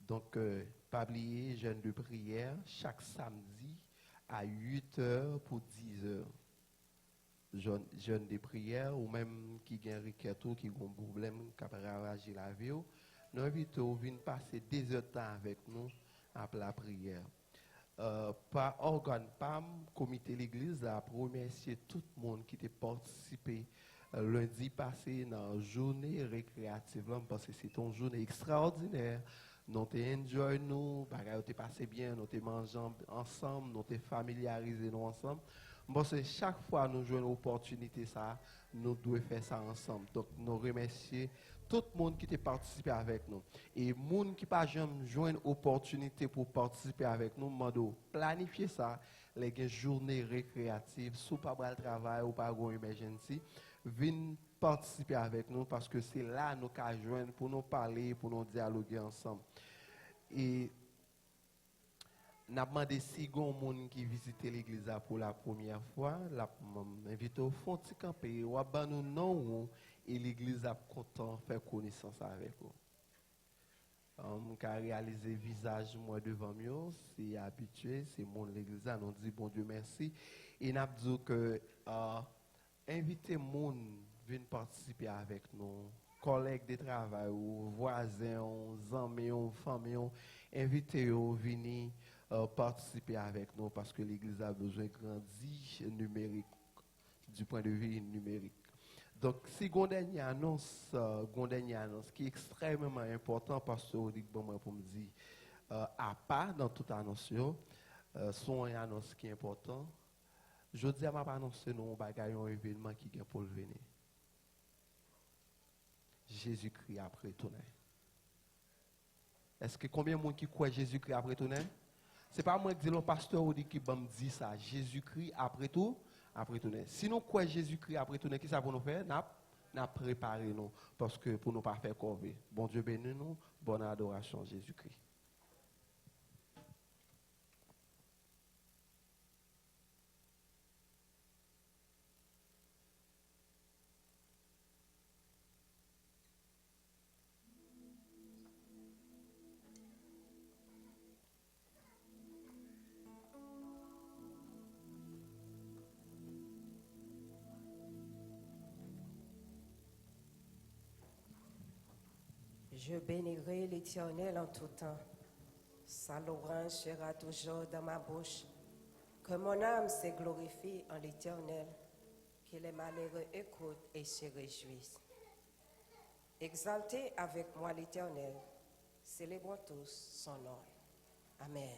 Donc, pas oublier, jeûne de prière, chaque samedi à 8 heures pour 10 heures. Jeûne de prière, ou même qui a un requête ou qui a un problème, qui a ravagé la vie, nous invitons à venir passer 2 heures de temps avec nous après la prière. Par organe PAM, comité de l'église, a remercier tout le monde qui a participé lundi passé dans la journée récréative, parce que c'est une journée extraordinaire. Nous avons enjoy nous, nous avons passé bien, nous avons mangé ensemble, nous avons familiarisé nous ensemble. Parce que chaque fois que nous jouons une opportunité, ça, nous devons faire ça ensemble. Donc, nous remercions tout le monde qui a participé avec nous. Et les gens qui n'ont pas jamais joué une opportunité pour participer avec nous, nous devons planifier ça, les journées récréatives, si pas le travail ou pas une emergency, venez participer avec nous parce que c'est là que nous pouvons joindre pour nous parler, pour nous dialoguer ensemble. Et nous avons demandé si il y a des gens qui visitent l'église pour la première fois, nous invitons au fond de camper, ou à nous non, et l'église a content de faire connaissance avec vous. On a réalisé le visage moi devant moi, c'est habitué, c'est mon l'église, nous dit bon Dieu merci. Et nous avons dit que inviter les gens à venir participer avec nous, collègues de travail, ou voisins, ou amis, ou familles, inviter à venir participer avec nous parce que l'église a besoin de grandir numérique, du point de vue numérique. Donc, si vous avez une annonce, qui est extrêmement important, parce que vous dites bon, moi, pour me dire, à part dans toute annonce, sont une annonce qui est importante. Je dis à ma annoncer nous un événement qui est pour le venir. Jésus-Christ après tourner. Est-ce que combien de monde qui croit Jésus-Christ après tourner? Ce n'est pas moi qui dis le pasteur ou qui me dit ça. Jésus-Christ après tout, après tourner. Si nous croyons Jésus-Christ après tourner, qu'est-ce que ça pour nous faire? Nous préparé nous parce que pour nous pas faire corvée. Bon Dieu bénis nous, bonne adoration Jésus-Christ. Je bénirai l'Éternel en tout temps. Sa louange sera toujours dans ma bouche. Que mon âme se glorifie en l'Éternel, que les malheureux écoutent et se réjouissent. Exaltez avec moi l'Éternel, célébrons tous son nom. Amen.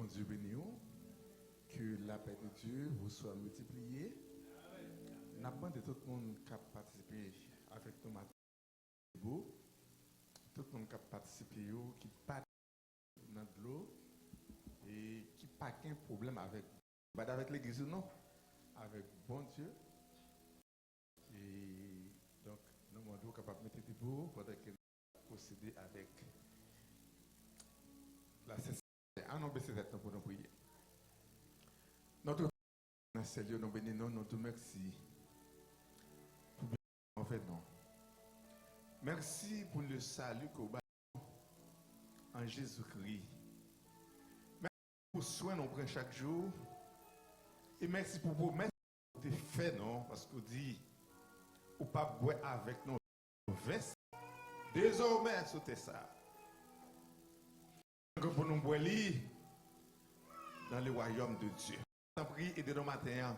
Dieu béni, que la paix de Dieu vous soit multipliée. N'a pas de tout le monde qui a participé avec nous matin. Tout le monde qui a participé, qui part dans de l'eau et qui n'a pas qu'un problème avec l'église, non, avec bon Dieu. Et donc, nous sommes capables de mettre des mots pendant que nous procéder avec la cessation. Ah non, baissez cette pour nous prier. Notre Seigneur, nous bénissons, nous te merci pour bien en fait non. Merci pour le salut qu'au bas en Jésus-Christ. Merci pour soin nous prenons chaque jour. Et merci pour vous mettre que tu fait non, parce qu'on dit, ou pas boire avec nous veste. Désormais, c'était ça. Pour nous boire dans le royaume de Dieu. Je prie et de nos matins,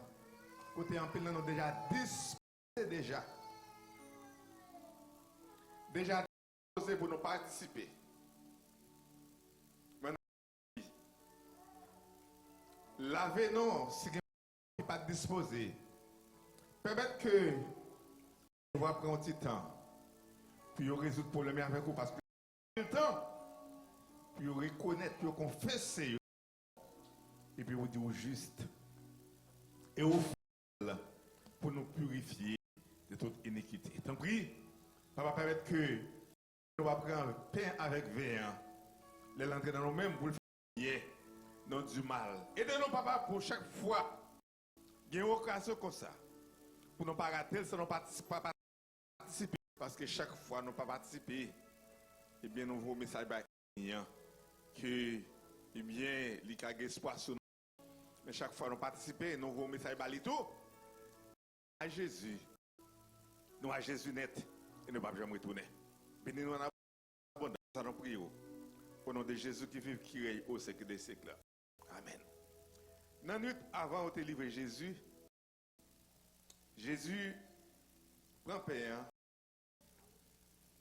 côté en pile, nous avons déjà disposé déjà disposé pour nous participer. Maintenant, lavez-nous si vous n'êtes pas disposé. Permettez que nous va prendre un petit temps puis résoudre le problème avec vous parce que le temps puis reconnaître, puis confesser et puis vous dire juste et au fond pour nous purifier de toute iniquité. Tant pis, papa permettre que nous va prendre pain avec vin, les l'entrer dans nous-mêmes pour le faire non du mal. Aidez-nous papa pour chaque fois il y a une occasion comme ça pour ne pas rater, si nous ne participons pas participer parce que chaque fois nous ne pas participer, eh bien nous vous message que eh bien il y a espoir sur nous. Mais chaque fois nous participons, nous vous message tout à Jésus. Nous à Jésus net et nous ne pas jamais retourner. Bénis-nous en abondance, nous prions. Au nom de Jésus qui vit, qui règne au siècle des siècles. Amen. Dans la nuit avant de livrer Jésus, Jésus prend pain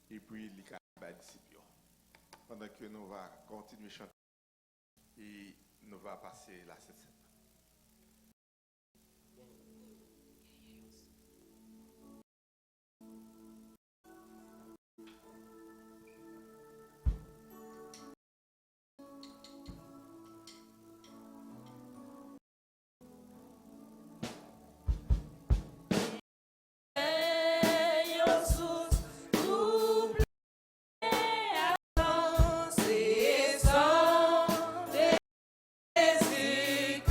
et puis il y a disciples. Pendant que nous allons continuer à chanter et nous allons passer la 7. Jésus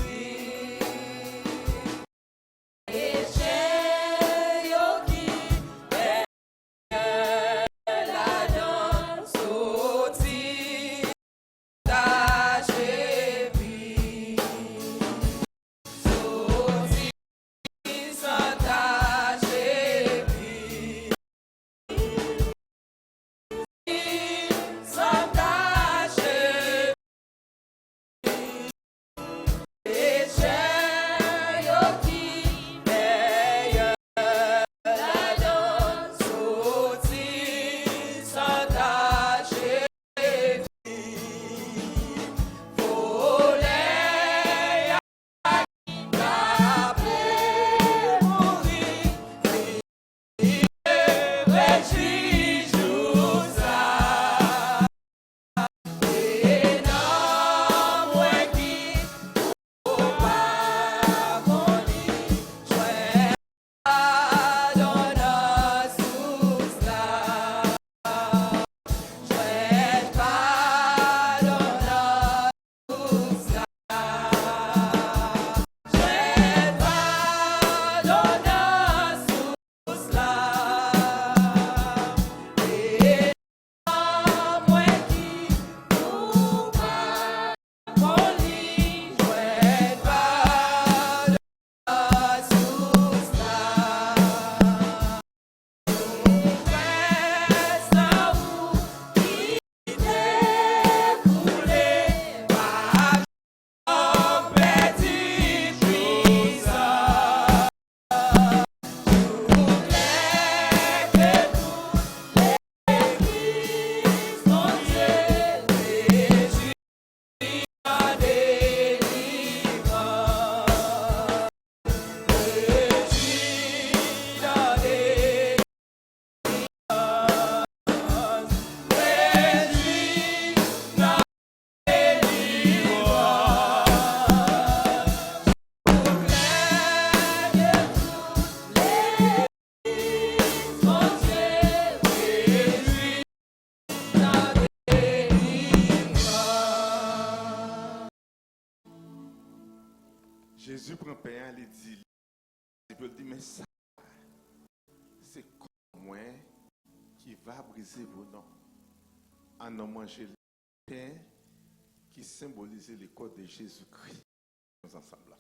Jésus prend pain, il dit, il dit, mais ça, c'est comme moi qui va briser vos noms. En a mangé le pain qui symbolisait le corps de Jésus-Christ. Nous ensemble.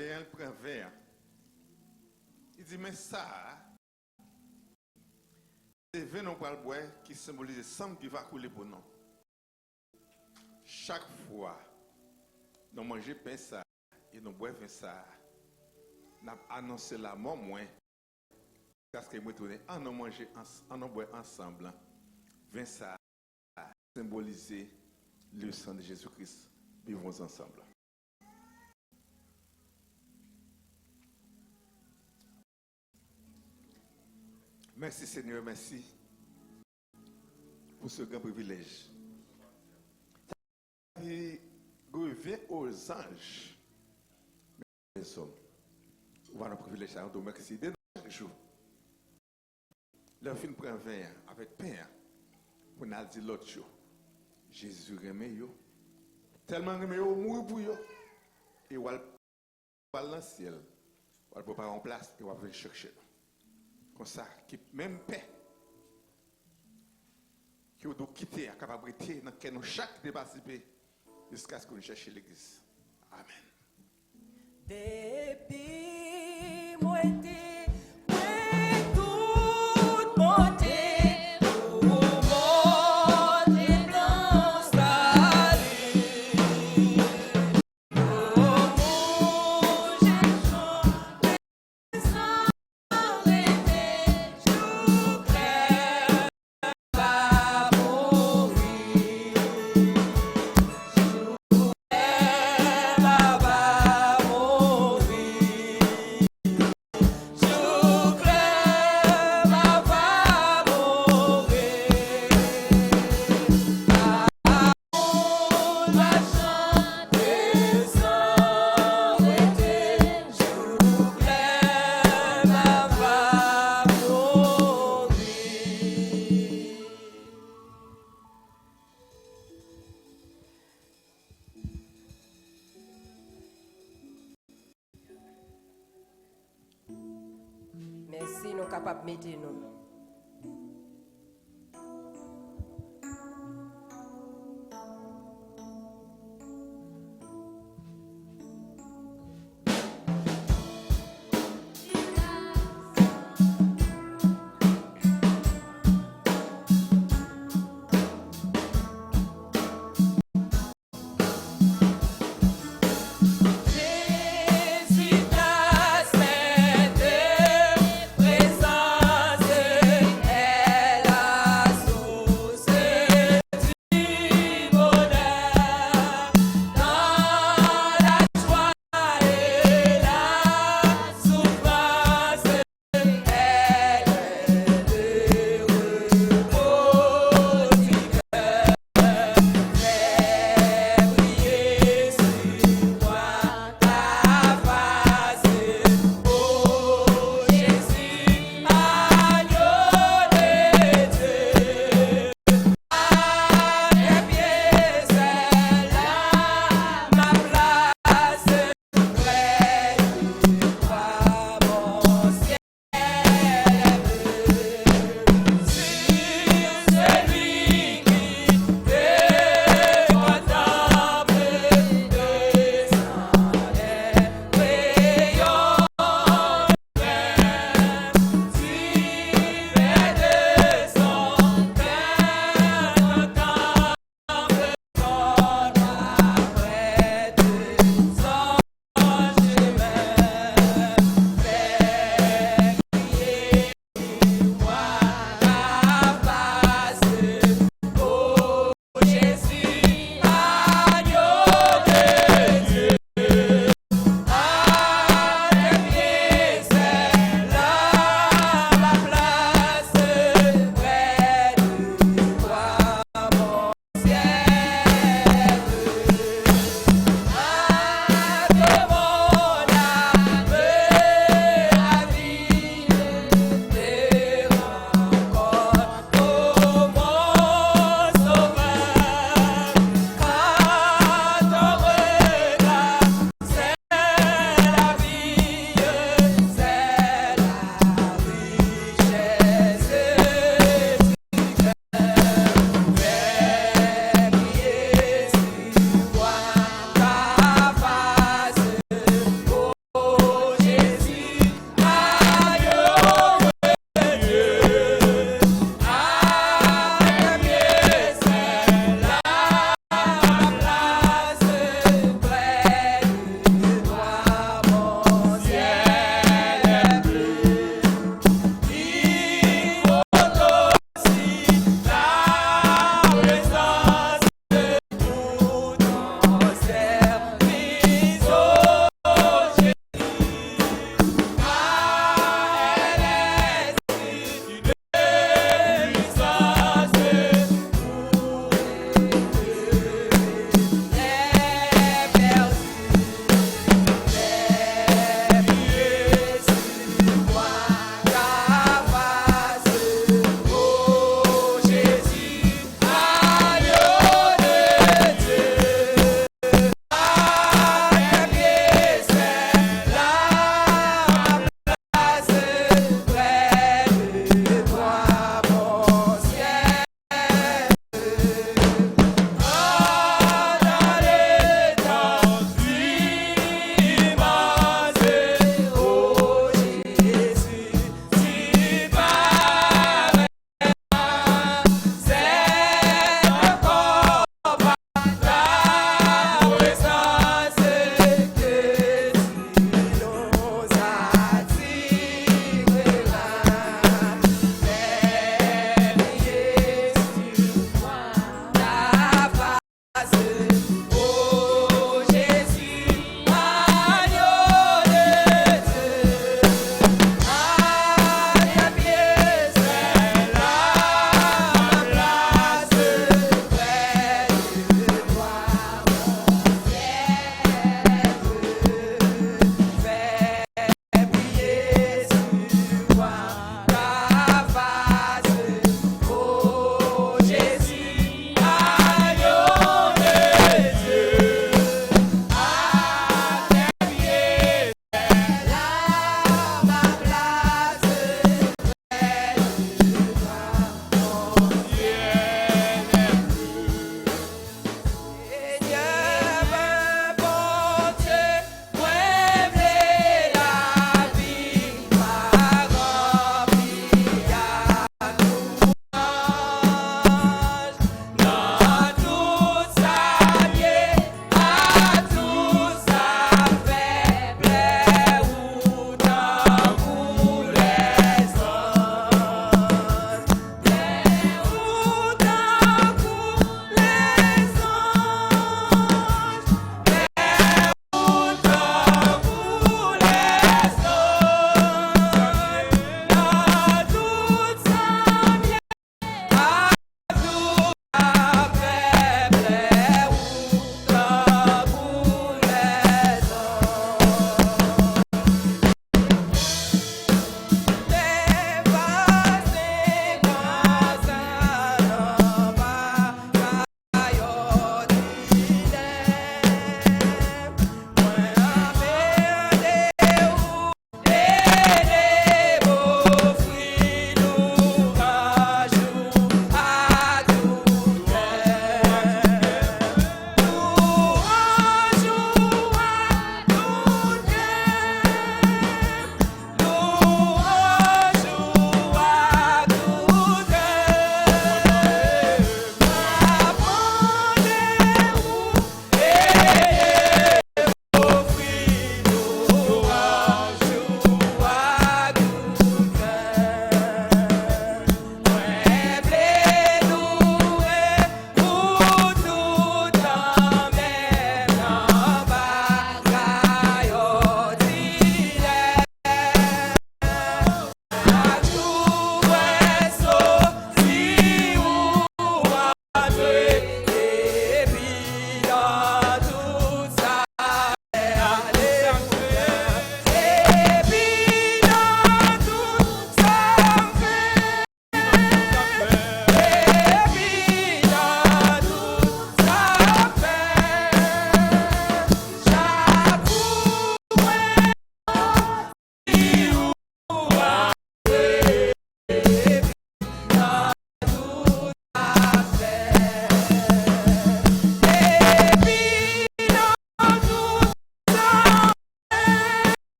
Le prend un verre. Il dit, mais ça, c'est vin non pas le bois qui symbolise le sang qui va couler pour nous. Chaque fois, nous mangeons pain ça et nous boivons ça, nous annoncé la mort moins. Parce que nous tournons, nous mangeons, nous boivons ensemble. Vin ça symboliser le sang de Jésus-Christ. Vivons ensemble. Merci Seigneur, merci pour ce grand privilège. Il revient aux anges. Les hommes, on va un privilège à nous merci de chaque jour. Leur fin prend vin avec pain pour nous dire l'autre jour. Jésus remet yo. Tellement remet yo, mourir pour yo. Et on va dans le ciel. On va préparer en place et on va venir chercher. Comme ça, qui même paix, qui doit quitter la capacité dans laquelle nous chaque participer jusqu'à ce que nous cherchions l'église. Amen. Depuis moi tout monté. Merci, nous sommes capables de mettre nous. Présence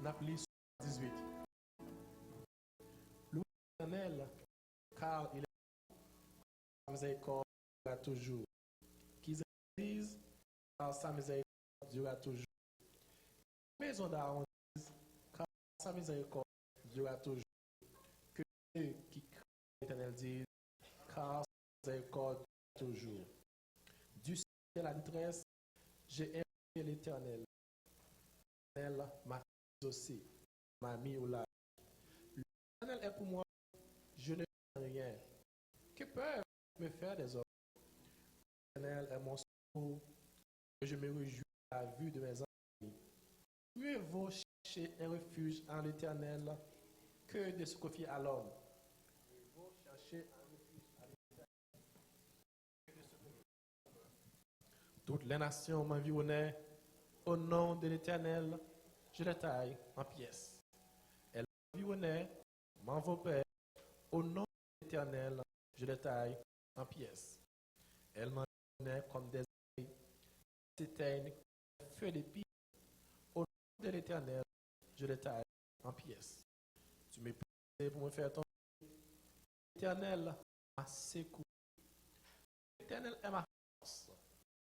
N'appelez 18. Louis l'Éternel, car il est miséricorde à toujours. Qu'ils disent car sa miséricorde durera toujours. Maison d'Aaron dise, car sa miséricorde durera toujours. Que ceux qui craignent l'Éternel disent, car sa miséricorde durera toujours. Du ciel de la détresse, j'ai invoqué l'Éternel. L'Éternel m'a exaucé, m'a mis au large. L'Éternel est pour moi, je ne crains rien. Que peuvent me faire des hommes? L'Éternel est mon secours, et je me réjouis à la vue de mes ennemis. Mieux vaut chercher un refuge en l'Éternel que de se confier à l'homme. Mieux vaut chercher un refuge en l'Éternel que de se confier à l'homme. Toutes les nations m'environnaient. Au nom de l'Éternel, je les taille en pièces. Elles m'environnaient, m'enveloppaient. Au nom de l'Éternel, je les taille en pièces. Elles m'environnaient comme des abeilles, s'éteignent comme un feu d'épis. Au nom de l'Éternel, je les taille en pièces. Tu m'es poussé pour me faire tomber. L'Éternel m'a secouru. L'Éternel est ma force,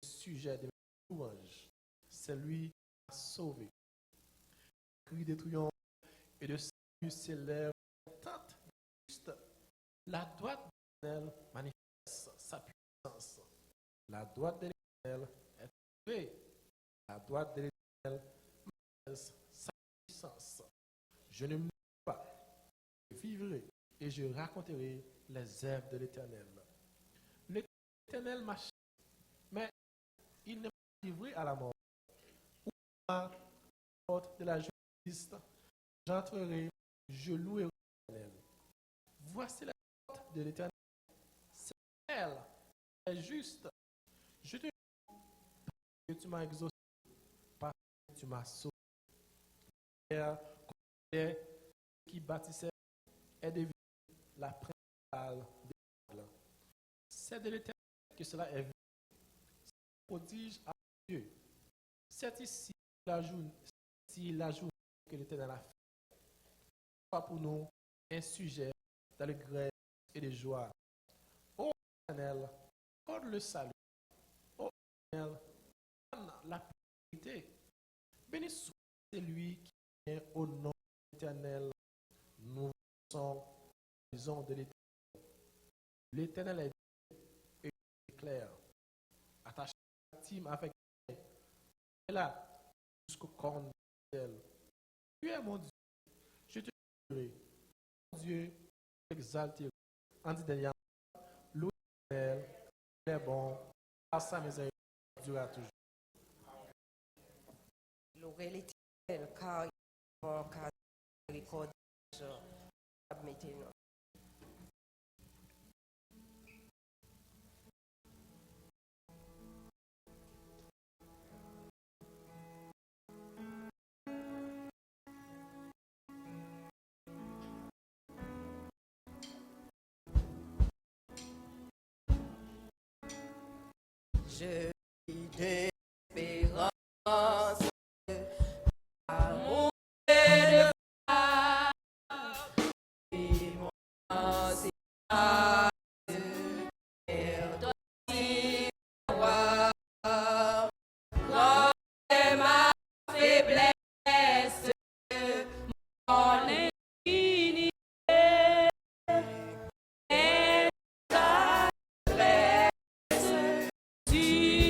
le sujet de mes louanges. C'est lui qui m'a sauvé. Cri de triomphe et de salut s'élève tente juste. La droite de l'Éternel manifeste sa puissance. La droite de l'Éternel est élevée. La droite de l'Éternel manifeste sa puissance. Je ne mourrai pas, je vivrai et je raconterai les œuvres de l'Éternel. L'Éternel m'a chassé, mais il ne m'a pas livré à la mort. Ou à la porte de la justice, j'entrerai, je louerai l'Éternel. Voici la porte de l'Éternel. C'est elle, elle est juste. Je te dis que tu m'as exaucé, parce que tu m'as sauvé. Qui bâtissait est devenue la principale des villes. C'est de l'Éternel que cela est vu. C'est un prodige à Dieu. C'est ici la journée que l'Éternel a fait. Pas pour nous un sujet d'allégresse et de joie. Ô Éternel, accorde le salut. Ô Éternel, donne la purité. Béni soit celui qui vient au nom de l'Éternel. Nous sommes la maison de l'Éternel. L'Éternel est Dieu et clair. Attaché intime avec elle. Et là, jusqu'au cornes d'elle. Tu es mon Dieu. Je te louerai. Mon Dieu, je t'exalterai. En dit derrière, louez l'Éternel. Il est bon. À sa miséricorde durera toujours. Louez l'Éternel, car il est bon, car sa miséricorde toujours. Admettez-nous. Je vis d'espérance, amour et de foi, et mon ansiété, perdonne-moi, quand c'est ma faiblesse, mon infinité, et ta grâce, tu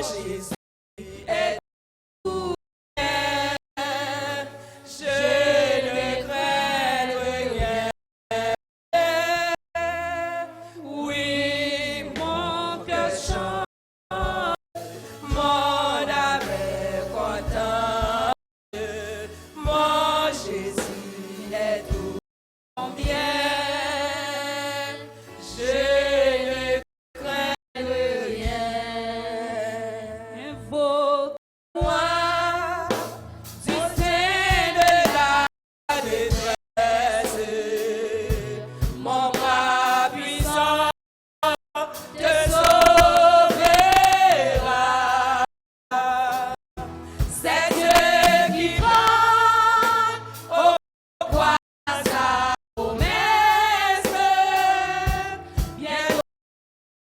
Jésus est tout bien. Je ne crains rien. Oui, mon cœur chante, mon âme est contente. Mon Jésus est tout bien. Je ne crains rien. Invoque-moi du sein de la détresse. Mon bras puissant te sauvera. C'est Dieu qui prend au poids sa promesse. Bien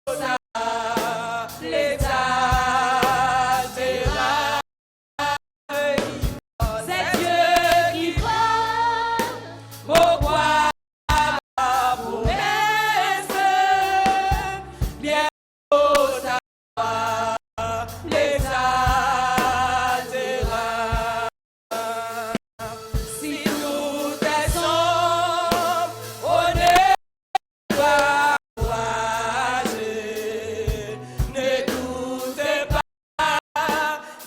ça l'exaltera. C'est Dieu qui prend au poids sa promesse. Bien ça l'exaltera. Si nous descendons au pas courager, ne doutez pas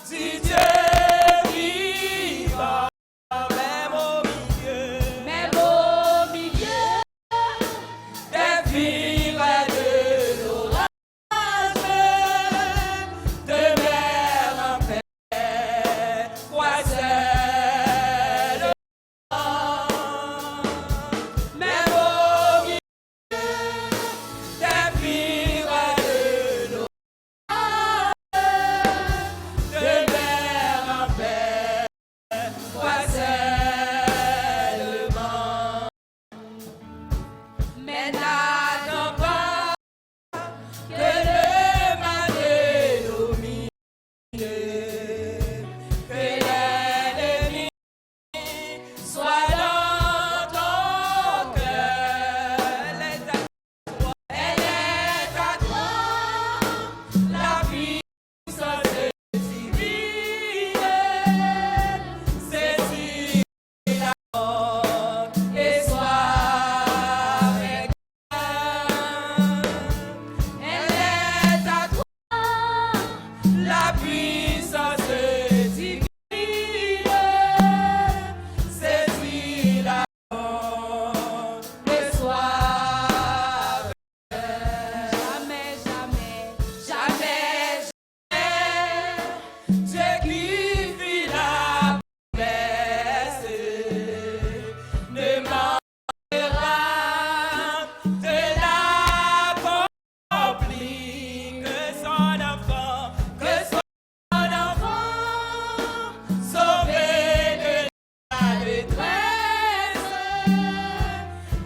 du Dieu vivant, même au milieu des vivres de l'orage, de mer en paix, croiselle le vent, même au milieu des vivres de l'orage, de mer en paix, croiselle le vent. Mais n'attends pas que le mal domine, que l'ennemi soit dans ton cœur. Elle est à toi, la puissance divine. Saisis la porte et sois avec elle. Elle est à toi, la puissance divine. Saisis la porte et sois avec elle. Jamais, jamais, jamais, jamais, Dieu qui fit la promesse ne manquera de l'accomplir. Que son enfant sauvé de la détresse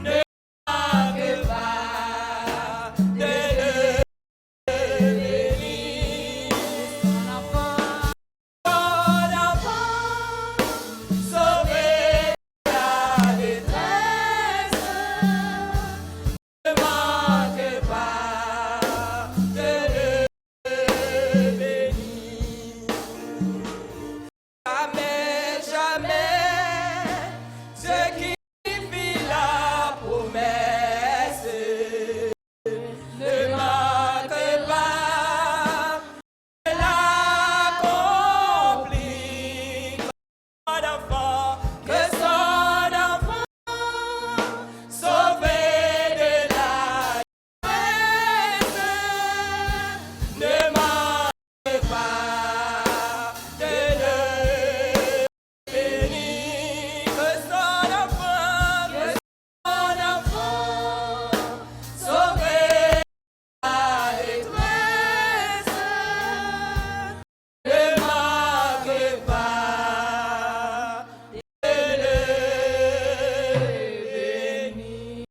ne manque pas de le bénir. Son enfant sauvé de la détresse ne manque pas de le bénir. Jamais, jamais, Dieu qui fit la promesse ne manque pas de l'accomplir. Que son enfant sauvé de la détresse ne manque pas de le bénir. Que son enfant sauvé de la détresse ne manque pas de le bénir.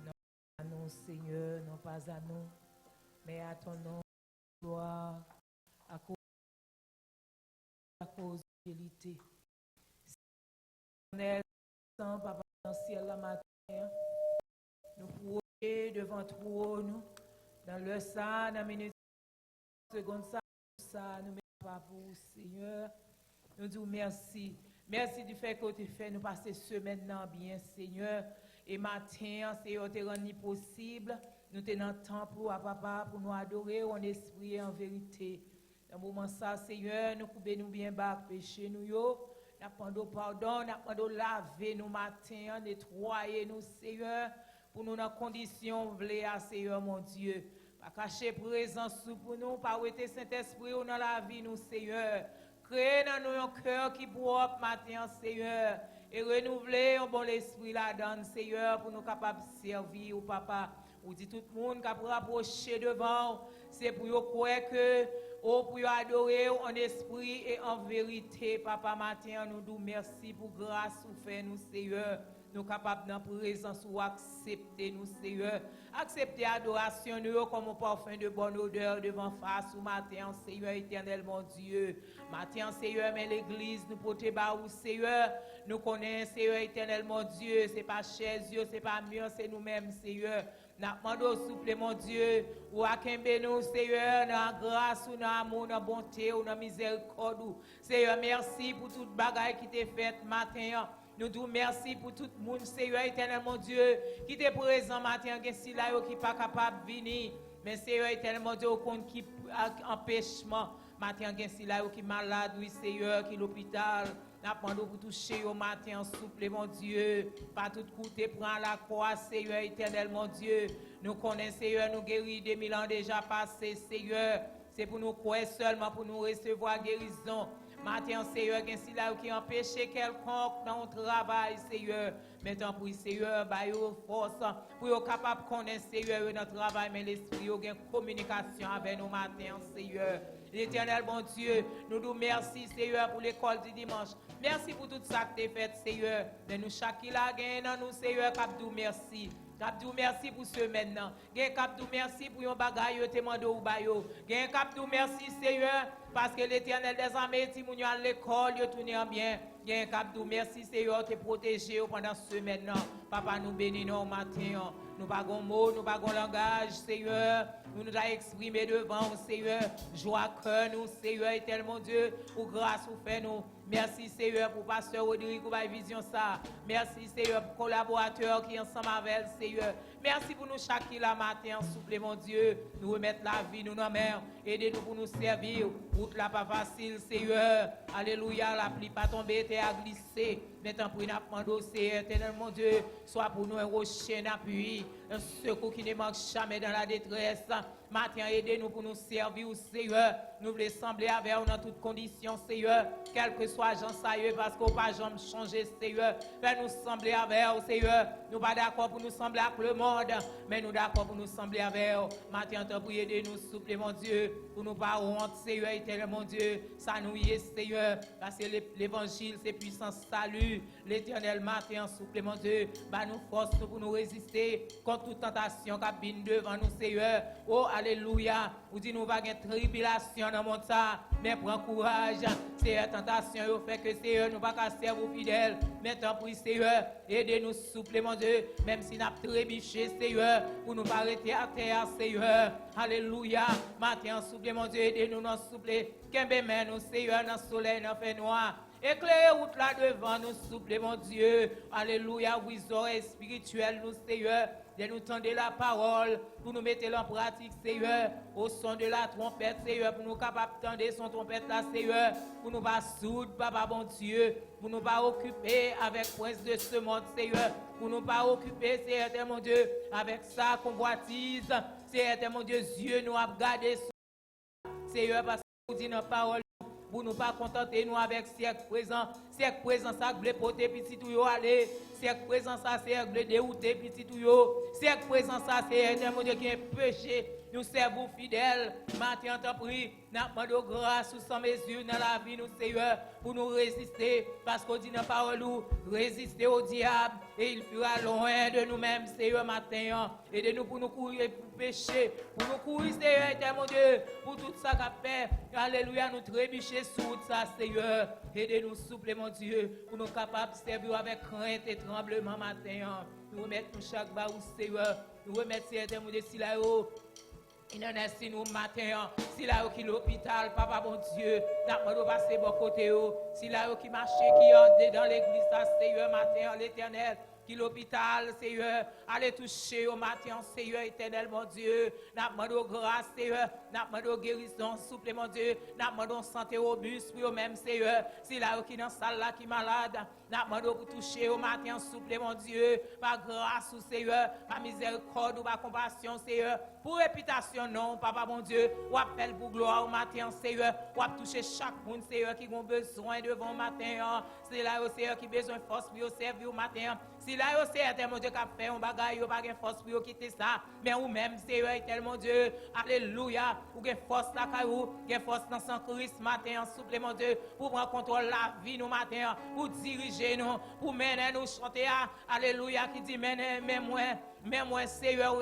Non à nous, Seigneur, non pas à nous, mais à ton nom, gloire, à cause de fidélité. Éternel, Saint, Papa dans le ciel la matin, nous pourrions devant toi, nous, Dans le ça, dans la minute seconde ça, nous mettons pas pour Seigneur. Nous disons merci. Merci du fait que tu fais nous passer semaine bien, Seigneur. Et matin, Seigneur, tu rendu possible. Nous tenons le temps pour papa, pour nous adorer en esprit et en vérité. Dans le moment ça, Seigneur, nous coupons nous bien bas, péché nous yo. Nous demandons pardon, nous demandons laver nous matin, nettoyer nous, Seigneur, pour nous dans condition v'lé à Seigneur, mon Dieu. Pas cacher présence pour nous, pas ouéter Saint-Esprit dans la vie, nous, Seigneur. Créer dans nous un cœur qui propre matin, Seigneur. Et renouveler un bon esprit là-dedans, Seigneur, pour nous capables de servir, papa. Ou dit tout le monde qui a rapproché devant, c'est pour nous croire que, pour nous adorer en esprit et en vérité, papa, matin, nous disons merci pour grâce ou fait nous, Seigneur. Nous sommes capables dans la présence ou accepter nous, Seigneur. Accepter l'adoration nous comme un parfum de bonne odeur devant face ou matin, Seigneur éternel, mon Dieu. Matin, Seigneur, mais l'église nous porte bas ou Seigneur. Nous connaissons, Seigneur éternel, mon Dieu. Ce n'est pas chaise, ce n'est pas mieux, c'est nous-mêmes, Seigneur. Nous demandons au souple, mon Dieu, ou à Kembe nous, Seigneur, dans la grâce, ou dans l'amour, dans la bonté, ou dans la miséricorde. Seigneur, merci pour toute bagaille qui t'est faite matin. Nous disons merci pour tout le monde, Seigneur éternel, mon Dieu, qui est présent matin, qui n'est pas capable de venir. Mais Seigneur éternel, mon Dieu, au compte qui empêchement, matin, qui est malade, oui, Seigneur, qui est l'hôpital. Nous demandons pour toucher au matin, souple, mon Dieu. Pas tout coûter, prends la croix, Seigneur éternel, mon Dieu. Nous connaissons, Seigneur, nous guéris 2000 ans déjà passés, Seigneur. C'est pour nous croire seulement, pour nous recevoir guérison. Matin, Seigneur, qui empêche quelconque dans notre travail, Seigneur. Maintenant, pour Seigneur, bah, force, pour être capable de connaître, Seigneur, notre travail, mais l'esprit, a une communication avec nous matin, Seigneur. L'éternel, bon Dieu, nous nous merci, Seigneur, pour l'école du dimanche. Merci pour tout ça que tu as fait, Seigneur. Mais nous, chacun gagne dans nous, Seigneur, Capdou, merci. Capdou, merci pour ce maintenant. Capdou, merci pour yon bagay, te mando ou bayo. Capdou, merci, Seigneur, parce que l'éternel des armées, si moun yon à l'école, yon tourne en bien. Capdou, merci, Seigneur, te protéger pendant ce maintenant. Papa, nous bénissons au matin. Nous pas gon mot, nous pas gon langage, Seigneur. Nous nous avons exprimé devant, Seigneur. Joie que nous, Seigneur, éternel, mon Dieu, pour grâce ou fait nous. Merci, Seigneur, pour pasteur Rodrigue, pour la vision ça. Merci, Seigneur, pour collaborateurs qui ensemble avec, Seigneur. Merci pour nous chaque la matin, souple, mon Dieu. Nous remettre la vie, nous nos mères. Aidez-nous pour nous servir. Route là pas facile, Seigneur. Alléluia, la pluie pas tombée, t'es à glisser. Maintenant, pour nous demander, Seigneur, éternel, mon Dieu, soit pour nous un rocher d'appui, un secours qui ne manque jamais dans la détresse. Matin, aidez-nous pour nous servir, Seigneur. Nous voulons sembler avec nous dans toutes conditions, Seigneur. Quel que soit Jean Saïeux, parce qu'on ne peut pas jamais changer, Seigneur. Fais-nous sembler avec nous, Seigneur. Nous pas d'accord pour nous sembler avec le monde, mais nous d'accord pour nous sembler avec nous. Matin, t'en prie, aidez-nous, souple, mon Dieu, pour nous pas honte, Seigneur, éternel, mon Dieu. Ça nous y est, Seigneur, parce que l'évangile, c'est puissant salut. L'éternel matin, souple, mon Dieu, bah nous force pour nous résister contre toute tentation qui vient devant nous, Seigneur. Oh, alléluia. Vous dites, nous va avoir une tribulation dans le monde, mais prends courage. C'est la tentation, fait que Seigneur, nous ne pouvons pas servir fidèles. Maintenant, pour Seigneur, aidez-nous, souple, mon Dieu, même si nous avons trébuché, Seigneur, pour nous pas arrêter à terre, Seigneur. Alléluia. Matin, souple, mon Dieu, aidez-nous, non souple. Qu'un nous, Seigneur, dans le soleil, dans le fait noir. Éclairez route là devant nous, souple, mon Dieu. Alléluia, oui, oreilles spirituelles, nous, Seigneur. De nous tendre la parole, pour nous mettre en pratique, Seigneur, au son de la trompette, Seigneur, pour nous capables d'entendre son trompette là, Seigneur, pour nous pas soudre, Papa, bon Dieu, pour nous pas occuper avec prince de ce monde, Seigneur, pour nous pas occuper, Seigneur, mon Dieu, avec sa convoitise, Seigneur, mon Dieu, Dieu nous a gardé, Seigneur, parce que vous dites nos paroles. Pour nous pas contenter nous avec siècle présent ça voulait porter petit tout yo aller siècle présent ça c'est voulait dérouter petit tout yo siècle présent ça c'est mon Dieu qui est péché nous servons fidèles matin t'en prie n'a demandé grâce sans mesure dans la vie nous Seigneur pour nous résister parce qu'on dit dans parole nous résister au diable et il fuira loin de nous-mêmes Seigneur matin aidez-nous pour nous courir pour pécher pour nous courir Seigneur mon Dieu pour tout ça qu'a fait alléluia nous trébucher sur ça Seigneur aidez-nous souple mon Dieu pour nous capables de servir avec crainte et tremblement matin nous remettons chaque barou Seigneur nous remettons Seigneur mon Dieu si là Il en est si nous matin, si là qui l'hôpital, papa bon Dieu, n'a pas passer bon côté, si là qui marche, qui entre dans l'église, Seigneur matin, l'Éternel. Qui l'hôpital, Seigneur, allez toucher au matin, Seigneur éternel, mon Dieu. N'a demandé grâce, Seigneur. N'a demandé guérison, souple, mon Dieu. N'a demandé santé robuste pour eux-mêmes, Seigneur. Si là qui dans la salle là qui malade, n'a demandé pour toucher au matin, souple, mon Dieu. Par grâce, Seigneur, par miséricorde ou par compassion, Seigneur. Pour réputation, non, papa, mon Dieu. Ou appelle pour gloire au matin, Seigneur. Ou toucher chaque monde, Seigneur, qui a besoin devant le matin. C'est là, Seigneur, qui a besoin de force pour servir au matin. Si là, c'est mon Dieu qui a fait un bagage, il n'y a pas de force pour quitter ça. Mais ou même, Seigneur, mon Dieu, alléluia, ou de force là, ou de force dans son Christ matin, souple, mon Dieu, pour prendre contrôle la vie nous matin, pour diriger nous, pour mener nous chanter, alléluia, qui dit, mais moi, Seigneur,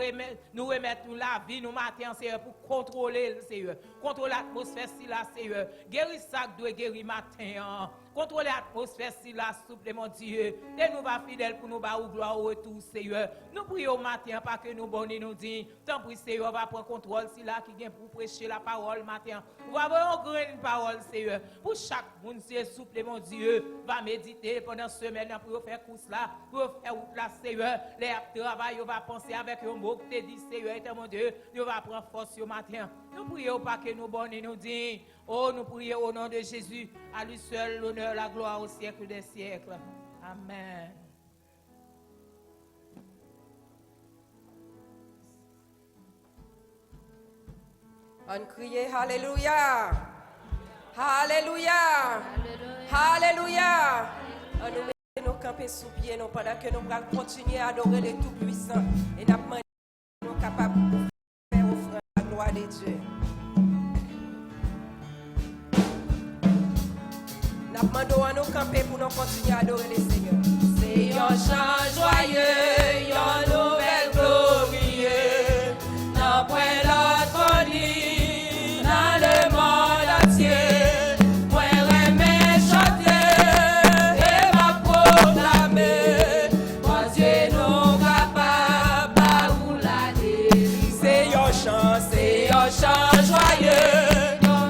nous remettons la vie nous matin, Seigneur, pour contrôler, Seigneur, contrôler l'atmosphère, si là, Seigneur, guérir ça, doit guérir matin, contrôler l'atmosphère, si là, souple, mon Dieu, et nous va fidèles pour nous bas ou gloire au retour, Seigneur. Nous prions matin, pas que nous bonnes nous disons, tant pis, Seigneur, va prendre contrôle, si là, qui vient pour prêcher la parole matin. On va avoir une parole, Seigneur, pour chaque monde, c'est souple, mon Dieu, va méditer pendant semaine pour faire course là, pour faire route là, Seigneur, les travail, on va penser avec un mot que tu dis, Seigneur, mon Dieu, nous va prendre force ce matin. Nous prions pas que nous bonnes nous disons, oh, nous prions au nom de Jésus, à lui seul l'honneur, la gloire au siècle des siècles. Amen. On crie Alléluia. Alléluia. Alléluia. On nous met nos camper sous pied nous pendant que nous allons continuer à adorer le Tout-Puissant et nous demandons nous capables de faire offrir la gloire de Dieu. Nous demandons à nous camper pour nous continuer à adorer le Seigneur. C'est un chant joyeux, une nouvelle glorieuse, n'a point l'autre ni dans le monde entier. Moi remets chanter et m'a proclamer, mon Dieu nous capable à vous la dire. C'est un chant joyeux. Moi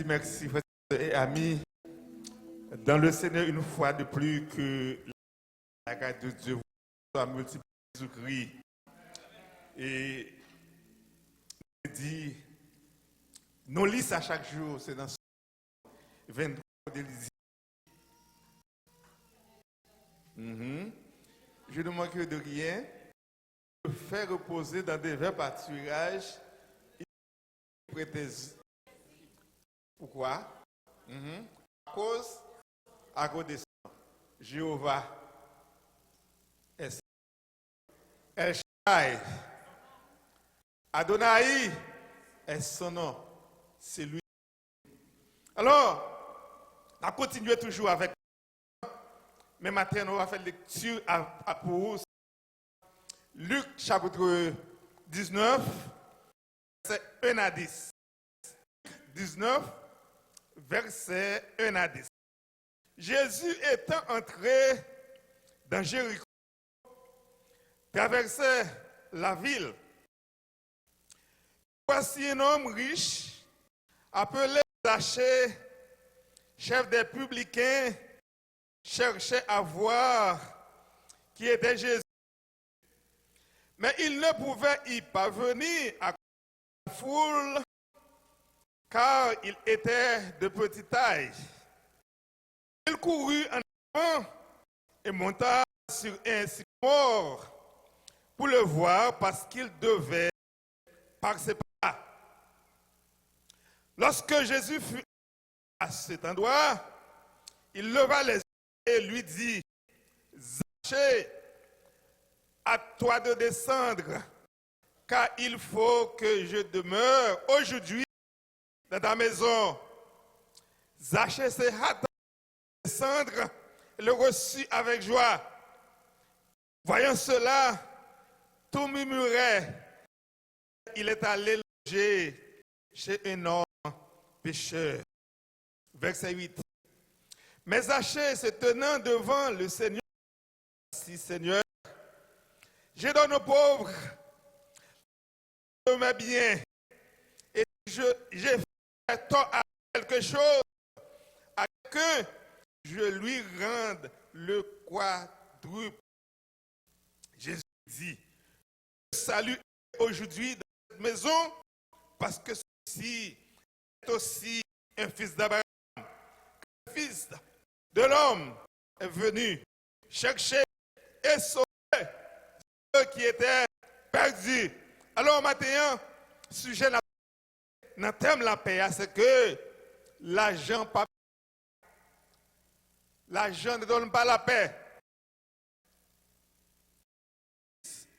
merci, frères et amis. Dans le Seigneur, une fois de plus, que la grâce de Dieu soit multipliée Jésus-Christ. Et dit, nous lisons à chaque jour, c'est dans 23 de l'Église. Je ne manque de rien. Faire reposer dans des verts pâturages. Pourquoi? À cause de ça. Jéhovah est El Shaddai. Adonai est son nom. C'est lui. Alors, on va continuer toujours avec. Mais maintenant, on va faire lecture pour Luc chapitre 19, verset 1 à 10. 19, verset 1 à 10. Jésus étant entré dans Jéricho, traversait la ville. Voici un homme riche, appelé Zachée, chef des publicains, cherchait à voir qui était Jésus. Mais il ne pouvait y parvenir à cause de la foule, car il était de petite taille. Il courut en avant et monta sur un sycomore pour le voir parce qu'il devait passer par là. Lorsque Jésus fut à cet endroit, il leva les yeux et lui dit, Zachée, à toi de descendre, car il faut que je demeure aujourd'hui dans ta maison. Zachée s'est hâté de descendre et le reçut avec joie. Voyant cela, tout murmurait. Il est allé loger chez un homme pécheur. Verset 8. Mais Zachée, se tenant devant le Seigneur, si Seigneur, je donne aux pauvres de mes biens, et si j'ai fait tort à quelque chose, à quelqu'un, je lui rende le quadruple. Jésus dit, je salue aujourd'hui dans cette maison, parce que ceci est aussi un fils d'Abraham. Le fils de l'homme est venu chercher et sauver ceux qui étaient perdus. Alors maintenant, sujet dans thème la paix, c'est que l'argent ne donne pas la paix.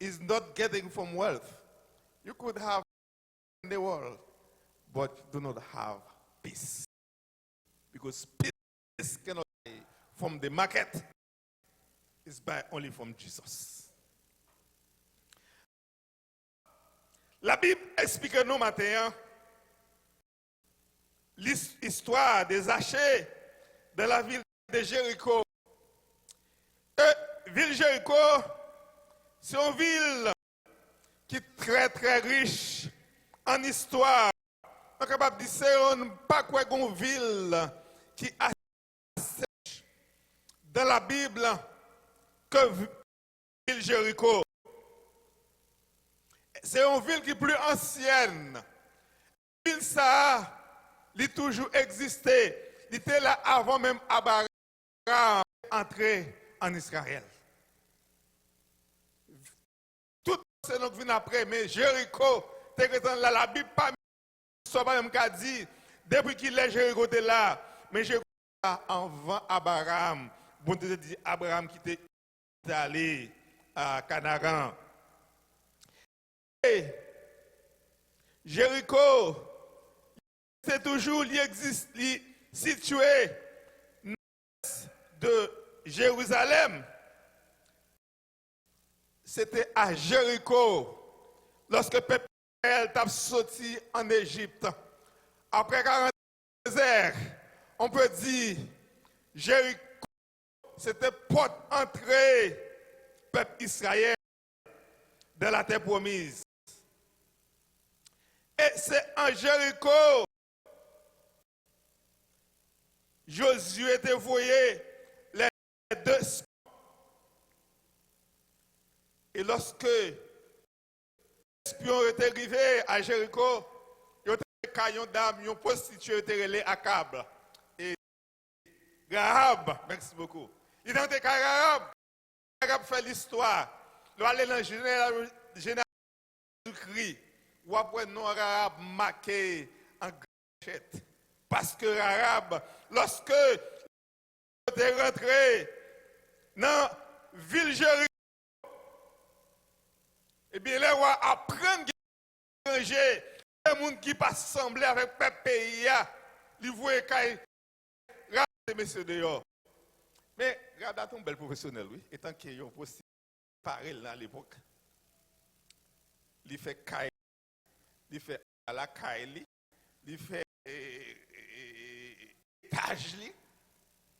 Is not getting from wealth. You could have in the world, but do not have peace. Because peace cannot be from the market. It's by only from Jesus. La Bible explique nous maintenant l'histoire des Zachée de la ville de Jéricho. Ville Jéricho, c'est une ville qui est très très riche en histoire. On est capable de dire c'est pas quoi une ville qui est assez dans la Bible que ville Jéricho. C'est une ville qui est plus ancienne. La ville ça, elle a toujours existé. Elle était là avant même Abraham entrer en Israël. Tout c'est donc venu après, mais Jéricho, là, la Bible pas même qu'a dit, depuis qu'il est Jéricho était là, mais Jéricho avant Abraham. Bon Dieu dit Abraham qui était allé à Canaan. Et Jéricho, c'est toujours situé de Jérusalem. C'était à Jéricho, lorsque le peuple d'Israël est sorti en Égypte. Après 40 ans de désert, on peut dire Jéricho, c'était porte entrée peuple Israël dans la terre promise. Et c'est en Jéricho Josué était voyé les deux espions. Et lorsque les espions étaient arrivés à Jéricho, ils étaient caillons d'âme, ils ont prostitué, étaient relais à Cable. Et Rahab, merci beaucoup. Ils ont été Rahab. Rahab fait l'histoire. Nous allons dans le général Jésus-Christ. Ou après, non, Rahab marqué en gâchette. Parce que Rahab, lorsque il est rentré dans la ville Jéricho, eh bien, les rois apprennent à manger. Les gens qui passent sembler avec le pays, ils voient qu'ils Rahab et messieurs dehors. Mais Rahab est un bel professionnel, oui. Étant qu'il y a un poste pareil à l'époque. Il fait caille, il fait à la caille, il fait étage,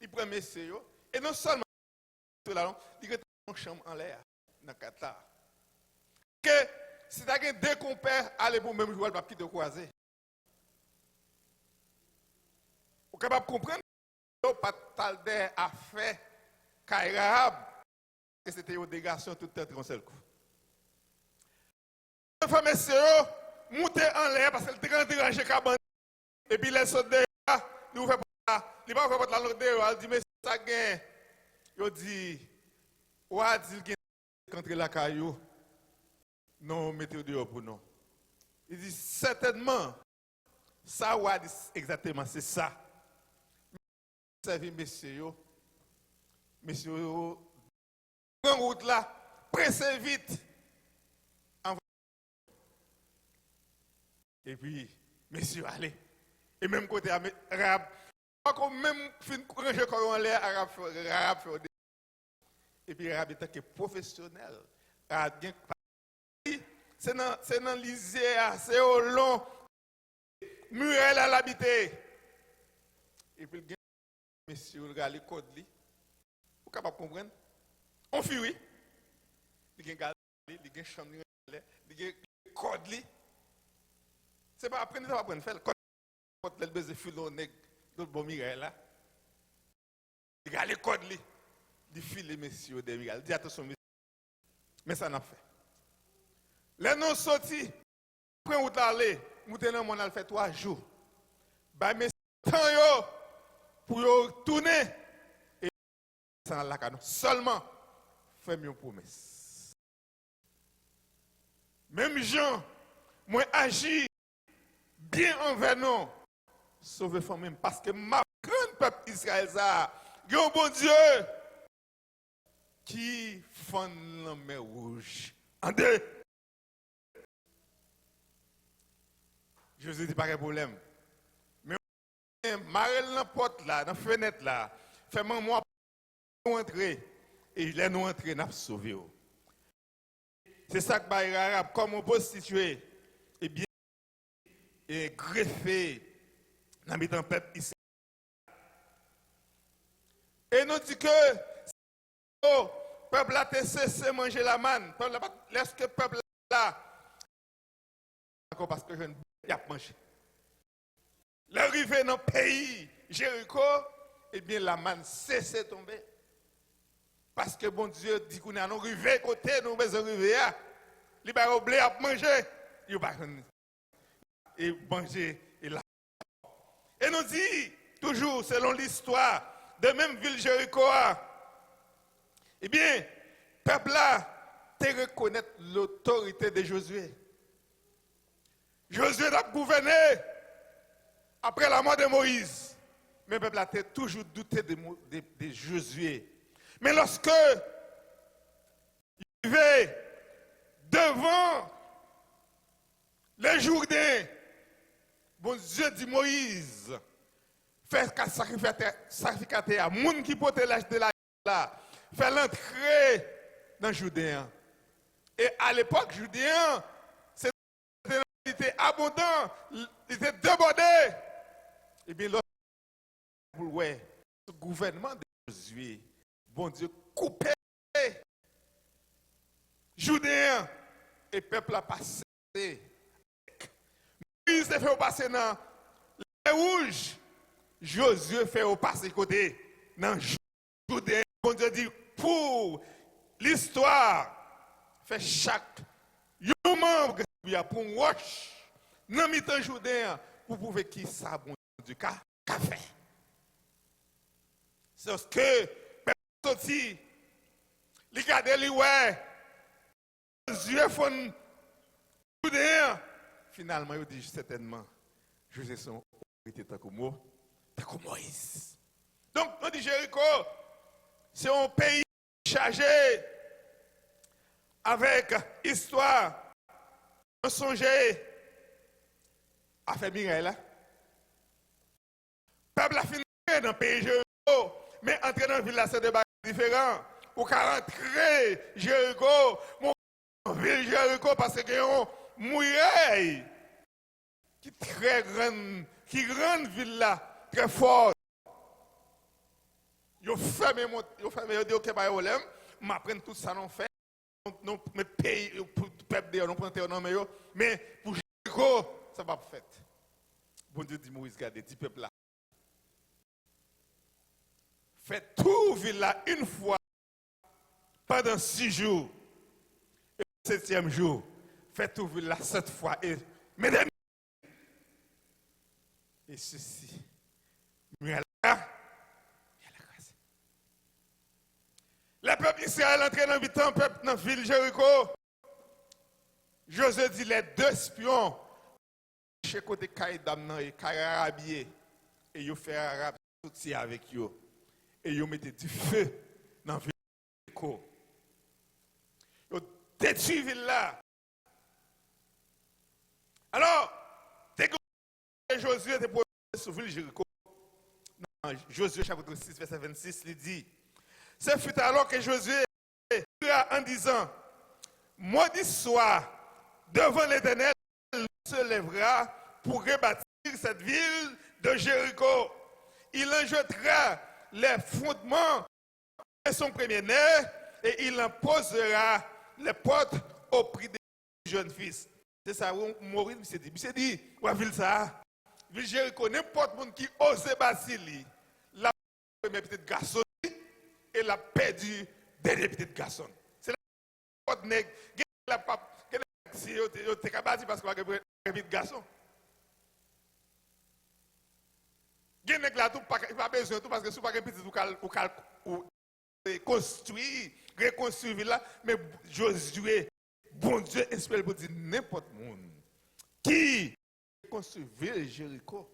il prend messieurs. Et non seulement tout là, il est en chambre en l'air, dans le Qatar. Que si tu as deux compères, allez pour même jouer le papier de croiser. Vous êtes capable de comprendre que pas Talder a fait Kairahab et c'était une délégation toute tête en seul coup. Les femmes et sœurs montent en l'air parce qu'elles étaient rangées cabane et puis les soldats ils ne font pas la langue dehors, ils disent mais ça gagne. Ils disent ouais dit qu'il contre la caillou. Non, mettez dehors pour nous. Il dit certainement, ça va exactement, c'est ça. Servez messieurs, prends route là, pressez vite. Et puis, messieurs, allez. Et même côté arabe, même fin ranger corps en l'air, arabe fait. Et puis arabe est professionnel. Arabe c'est dans l'Isère, c'est au long. Murel à l'habiter. Et puis, monsieur, regardez les codes. Vous êtes capable de comprendre? On fuit. Il y a un il y a une chambre, il y a un code. C'est pas apprendre, ça va apprendre. Faire le code. Le baiser filon, d'autres bon Murel là. Regardez les codes. Il file les messieurs de Murel. Dis attention, messieurs. Mais ça n'a fait. Les non sortis, après où t'allez, maintenant on a fait 3 jours. Bah mais temps yo pour tourner et ça la canon. Seulement fais une promesse. Même Jean, moi agis bien envers nous, sauver famille parce que ma grande peuple Israël ça, un bon Dieu qui fend la mer rouge. En deux. Jésus dit pas de problème. Mais marel dans la porte là, dans la fenêtre là, fais-moi moi entrer et il est nous entrer, n'a sauvé. C'est ça que les Arabes, comme on peut situer, et bien, et greffé dans le peuple ici. Et nous dit que le peuple a cessé de manger la manne. Laisse que le peuple là, parce que je ne peux pas manger. L'arrivée dans le pays Jéricho, eh bien la manne cesse de tomber. Parce que bon Dieu dit qu'on a arrivé côté, nous besoin arriver là. Il va oublier à manger. Il va et manger et là. Et nous dit toujours selon l'histoire de même ville Jéricho, eh bien, peuple là, te reconnaître l'autorité de Josué. Josué a gouverné après la mort de Moïse. Mais le peuple a toujours douté de Josué. Mais lorsque il vivait devant les Jourdains, bon Dieu dit Moïse, fait sacrificateur à moun qui porte l'âge de la là, fait l'entrée dans Jourdain. Et à l'époque, Jourdain, il était abondant, il était débordé. Et bien, lorsque le gouvernement de Josué, bon Dieu, coupé Jourdain et le peuple a passé. Moïse s'est fait passer dans les rouges Josué fait au passé côté. Dans Judée, bon Dieu dit, pour l'histoire, fait chaque membre pour un roche. Dans le temps Judéen, pour prouver qui ça, bon Dieu, qu'a fait. C'est ce que, personne sorti, il regarde, il ouais, Josué fait Judéen. Finalement, il dit certainement, Josué son autorité tant que moi, tant que Moïse. Donc, on dit Jéricho, c'est un pays chargé avec histoire, on songeait à faire Mireille là. Le peuple a fini dans le pays Jéricho, mais entrer dans la ville là, c'est des bagages différents. Ou qu'à rentrer Jéricho, mon ville Jéricho, parce qu'il y a un mouillé qui est très grande, qui grande ville là, très forte. Yo fermé yo dit OK ba yo lem, m'apprendre tout ça non fait. Non mais pays pour peuple de non prendre non mais pour Jéricho, ça va pas fait. Bon Dieu dit Moïse garder petit peuple là. Fait tout ville là une fois pendant 6 jours. Et le 7e jour, fait tout ville là 7 fois et mesdames et ceci. Mais là le peuple Israël entré dans le temps, peuple dans la ville Jéricho. Josué dit les 2 espions, chez côté Kaïdam et Karabié, et ils fait arabe tout avec eux. Et ils mettaient du feu dans la ville Jéricho. Ils détruisent la ville là. Alors, dès que Josué était posé sur la ville Jéricho, dans Josué chapitre 6, verset 26, il dit, ce fut alors que Josué en disant, maudit soit devant l'Éternel, il se lèvera pour rebâtir cette ville de Jéricho. Il en jettera les fondements de son premier-né et il en posera les portes au prix des jeunes fils. C'est ça où Maurice s'est dit. Il s'est dit, la ville ça, ville Jéricho, n'importe qui ose bâtir la première petite garçon. Et la perdu des petites garçons. C'est la porte nègre. La pape, si vous êtes capable parce que vous avez un petit garçon. Vous n'avez pas besoin de tout parce que si vous n'avez pas petit ou construire, reconstruire là, mais Josué, bon Dieu, espère pour dire n'importe monde qui construit ville Jéricho,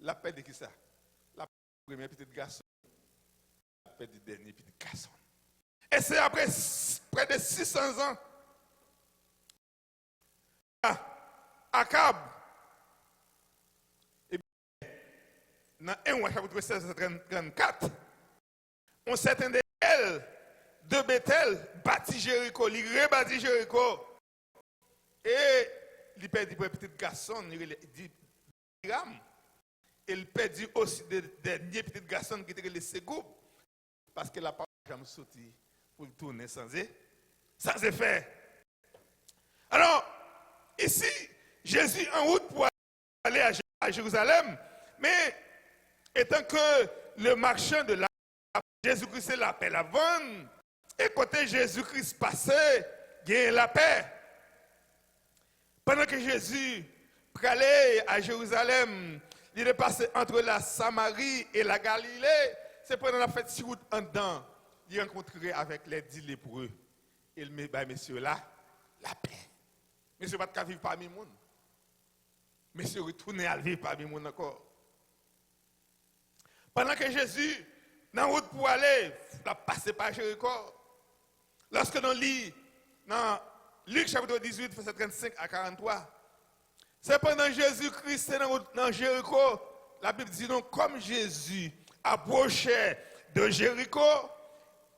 la paix de qui ça? La première petite garçon. Du dernier petit garçon. Et c'est après près de 600 ans, Akab, et bien, dans 1 roi chapitre 16, 34, on certain d'elle, de Bethel, bâtit Jéricho, il rebâtit Jéricho, et il perdit pour un petit garçon, il dit Hiram, et il perdit aussi des derniers petits garçons qui étaient les Ségoub. Parce que la parole n'a jamais sauté pour tourner sans effet. Alors, ici, Jésus en route pour aller à Jérusalem, mais étant que le marchand de la Jésus-Christ l'appelle à vendre, et côté Jésus-Christ passait, il y a la paix. Pendant que Jésus allait à Jérusalem, il est passé entre la Samarie et la Galilée. C'est pendant la fête si route en dedans, il rencontrerait avec les 10 lépreux. Il me dit, messieurs là, la paix. Monsieur pas de vivre parmi nous. Monsieur retourne à vivre parmi nous encore. Pendant que Jésus, dans la route pour aller, il a passé par Jéricho. Lorsque nous lisons dans Luc chapitre 18, verset 35 à 43, c'est pendant Jésus-Christ dans Jéricho, la Bible dit non, comme Jésus approchait de Jéricho,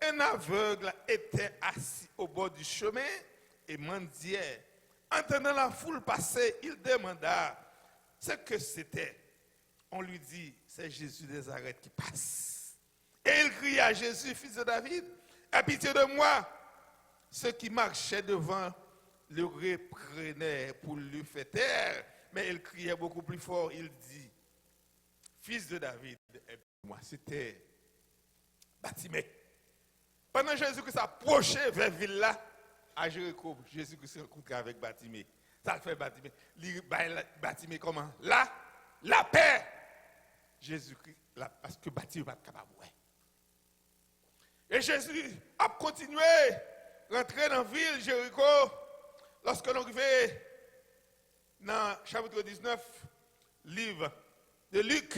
un aveugle était assis au bord du chemin et mendiait. Entendant la foule passer, il demanda ce que c'était. On lui dit, c'est Jésus de Nazareth qui passe. Et il cria à Jésus, fils de David, aie pitié de moi. Ceux qui marchaient devant le reprenaient pour lui faire taire, mais il criait beaucoup plus fort, il dit, fils de David, et moi, c'était Bartimée. Pendant que Jésus-Christ approchait vers la ville là, à Jéricho, Jésus-Christ s'est rencontré avec Bartimée. Ça fait Bartimée. Bartimée comment? Là, la paix. Jésus-Christ, là, parce que Bartimée n'est pas capable. Ouais. Et Jésus a continué à rentrer dans la ville Jéricho. Lorsque l'on arrivait dans le chapitre 19, livre de Luc,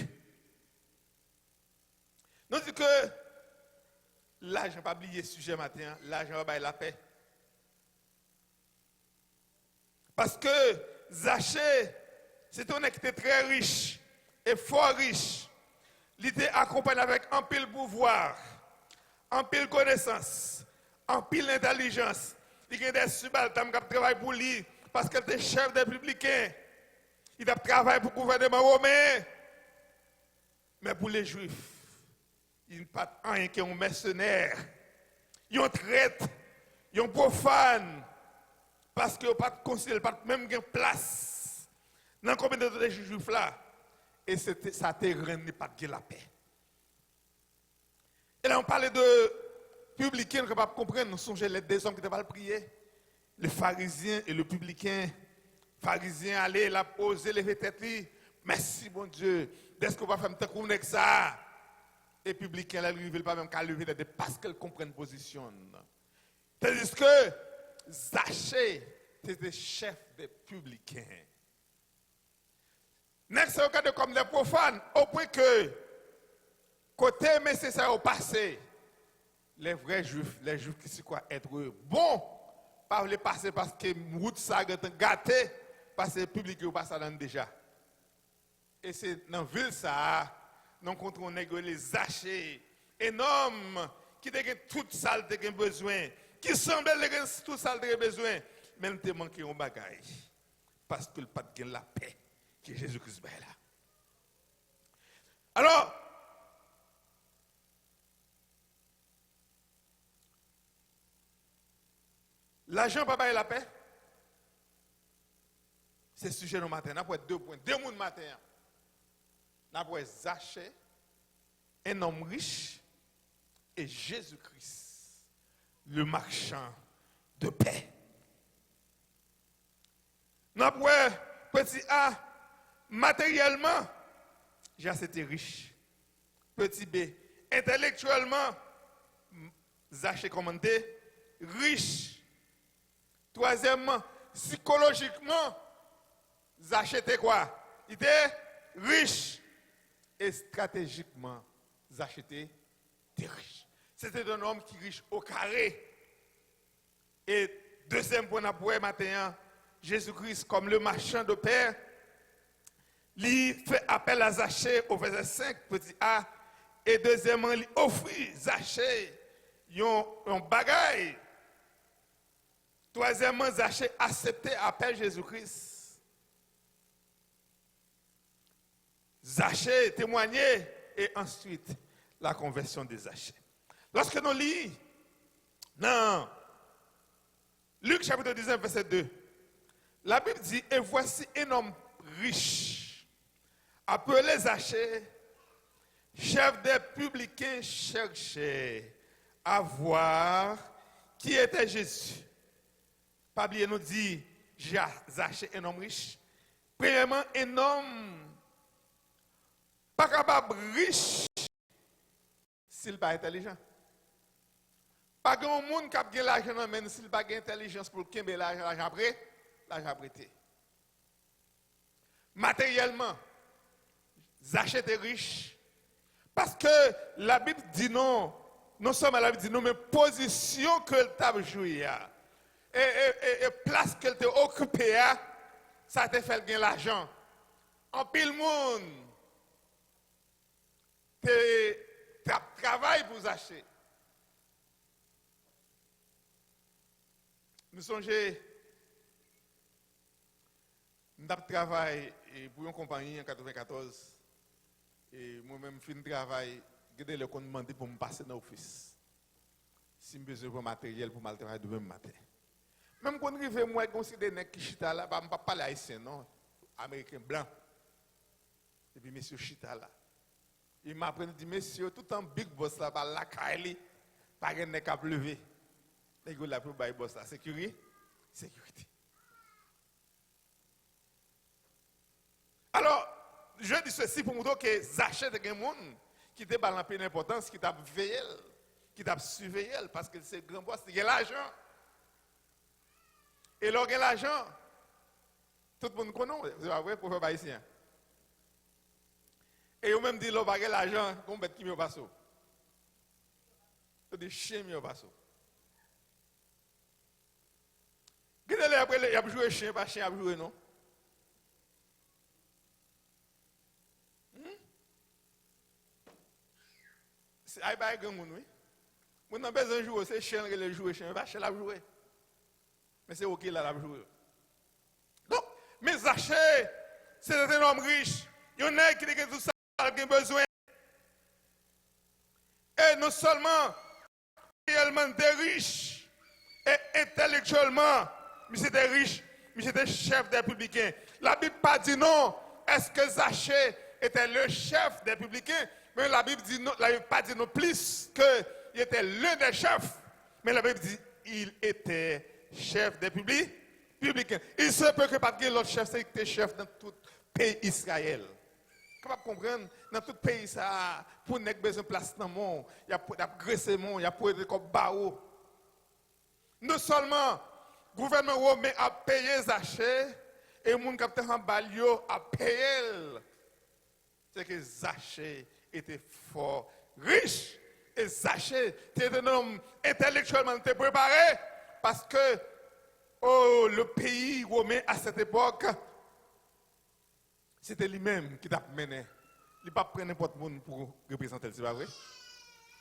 nous dit que là, je n'ai pas oublié ce sujet matin, là, je vais la paix. Parce que Zachée, c'est un qui était très riche et fort riche. Il était accompagné avec un pile pouvoir, un pile connaissance, un pile intelligence. Il y a des subalternes qui travaillent pour lui parce qu'il était chef des publicains. Il a travaillé pour le gouvernement romain. Mais pour les Juifs, il n'y a pas rien qui est un mercenaire. Ils ont traite, ils ont profane. Parce qu'ils n'ont pas de conseil, pas même de place. Dans la communauté des Juifs là. Et ça terrain n'est pas de la paix. Et là, on parlait de publicains, on ne peut pas comprendre. Nous songeons les deux hommes qui n'étaient pas prier. Le pharisien et le publicain. Pharisien allait la poser, lever tête. Merci, bon Dieu. Est-ce qu'on va faire un temps comme ça? Et publicain, là, lui, ne veut pas même qu'à lever tête parce qu'elle comprend une position. C'est-à-dire que Zachée était chef des publicains. N'est-ce pas regardé comme des profanes, au point que, côté mais ça au passé, les vrais juifs, les juifs qui sont quoi être bons, pas les passer parce que route ça gâté, parce que le public ou pas ça déjà. Et c'est dans la ville ça, nous rencontrons les Zachée, un homme qui a tout ça qui a besoin, qui semble tout ça qui a besoin, mais il te manque un bagage parce qu'il n'a pas de la paix que Jésus-Christ est là. Alors, l'argent pas bailler la paix. C'est le sujet de matin. Nous avons 2 points. 2 mots de matin. Nous avons Zachée, un homme riche, et Jésus-Christ, le marchand de paix. Nous avons petit A, matériellement, c'était riche. Petit B, intellectuellement, Zachée commenté, riche. Troisièmement, psychologiquement, Zachée était quoi? Il était riche. Et stratégiquement, Zachée était riche. C'était un homme qui est riche au carré. Et deuxième point à matin, Jésus-Christ, comme le marchand de paix, il fait appel à Zachée au verset 5, petit a, et deuxièmement, il offre Zachée un bagage. Troisièmement, Zachée acceptait appel Jésus-Christ. Zachée témoignait et ensuite la conversion de Zachée. Lorsque nous lisons dans Luc chapitre 19, verset 2, la Bible dit, et voici un homme riche, appelé Zachée, chef des publicains, cherchait à voir qui était Jésus. Pas oublier nous dit, Zachée, un homme riche. Premièrement, un homme pas capable riche s'il n'est pas intelligent. Pas grand monde qui a de l'argent, mais s'il n'a pas d'intelligence pour qu'il ait l'argent prêté. Matériellement, Zachée était riche. Parce que la Bible dit non seulement la Bible dit non, mais position que le t'a joué, et place qu'elle t'a occupée, ça t'a fait gagner l'argent. En pile monde, tu travailles pour Zachée. Nous songeons, nous travaillons pour une compagnie en 1994. Et moi-même, je finis le travail, je vais demander pour me passer dans l'office. Si je besoin de matériel pour me travailler demain matin. Même quand je arrive, moi, je considère que Chita là, je ne parle pas haïtien, non, américain blanc. Et puis, monsieur Chita là. Il m'a appris, dit, messieurs, tout un big boss là, par la Kaili, pas de nez à lever. Les gars, là, pour le boss là, sécurité. Alors, je dis ceci pour vous dire que Zachée est un monde qui te balance une importance, qui t'a veillé, qui t'a surveillé, parce que c'est grand boss, il a l'argent. Et lorsqu'il a l'argent, tout le monde connaît, c'est pas vrai, pour faire ici. Et vous même dit, l'on va l'argent, qu'on bête qui me passe. C'est des chiens qui me passent. Regardez après, il a joué chien, pas chien, il a joué non. C'est un peu grand monde, oui. Moi, je n'ai pas besoin de jouer, c'est chien qui a joué, chien, pas chien, il a joué. Mais c'est OK, là, il a joué. Donc, mais Zachée, c'est un homme riche. Il y en a qui ont tout ça, qui ont besoin. Et non seulement réellement des riches, et intellectuellement, mais c'était riche, mais c'était chef des républicains. La Bible n'a pas dit non. Est-ce que Zachée était le chef des républicains? Mais la Bible dit non, la Bible pas dit non plus qu'il était l'un des chefs. Mais la Bible dit il était chef des républicains. Il se peut que parce que l'autre chef, c'est que chef dans tout pays Israël. Capable de comprendre, dans tout pays, ça, pour ne besoin de place dans le monde, il y a graissé le monde, il y a pour être comme Bao. Non seulement le gouvernement romain a payé Zachée, et le monde qui a en balio a payé. C'est que Zachée était fort riche. Et Zachée était un homme intellectuellement préparé, parce que le pays romain à cette époque, c'était lui-même qui t'a mené. Il n'a pas pris n'importe qui pour représenter, c'est pas vrai?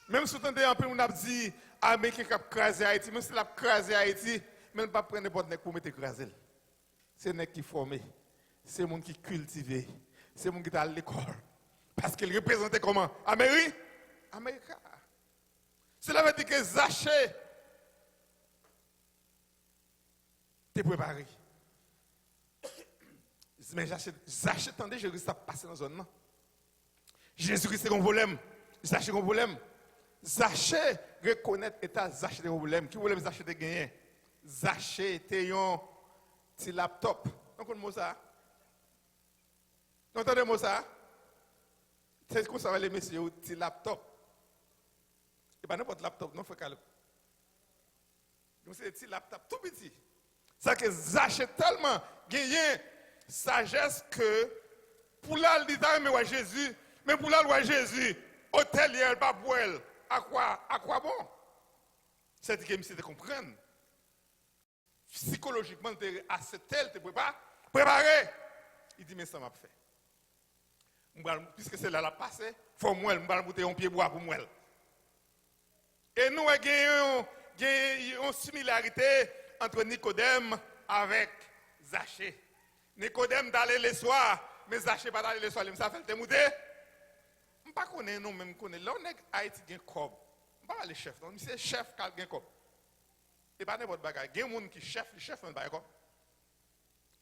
Même si on a dit Américain qui a crasé Haïti, même si il a crasé Haïti, mais il n'a pas pris n'importe qui pour mettre crasé. C'est un qui formé, c'est un monde qui cultivé, c'est un monde qui est à l'école. Parce qu'il représentait comment? Amérique. Cela veut dire que Zachée t'es préparé. Mais Zachée, attendez, Jésus-Christ a passé dans la zone. Jésus-Christ c'est un problème. Zachée un problème. Zachée reconnaît l'état Zachée un problème. Qui problème Zachée de gagner? Zachée était un petit laptop. Donc, on mot ça. Vous entendez mot ça? C'est ce qu'on savait les messieurs, un petit laptop. Et pas n'importe laptop, non, il faut qu'elle. Donc, c'est un petit laptop tout petit. C'est que Zachée tellement gagné sagesse que pour la mais Jésus, mais pour la Jésus, hôtelier, pas pour elle, à quoi bon? C'est que monsieur te comprendre. Psychologiquement, tu es assez tel, tu es préparé. Il dit, mais ça m'a fait. Puisque c'est là la passé, il faut moi, je vais monter un pied bois pour moi. Et nous avons une similarité entre Nicodème avec Zachée. Nicodème d'aller le soir, mais Zachée pas d'aller le soir, ça fait le monter. Je ne connais pas, non, même connais. Là, on est Haïti qui a un cob. Je ne sais pas le chef, non, c'est chef qui a un cob. Et pas n'importe quoi. Il y a un monde qui chef, le chef n'a pas un cob.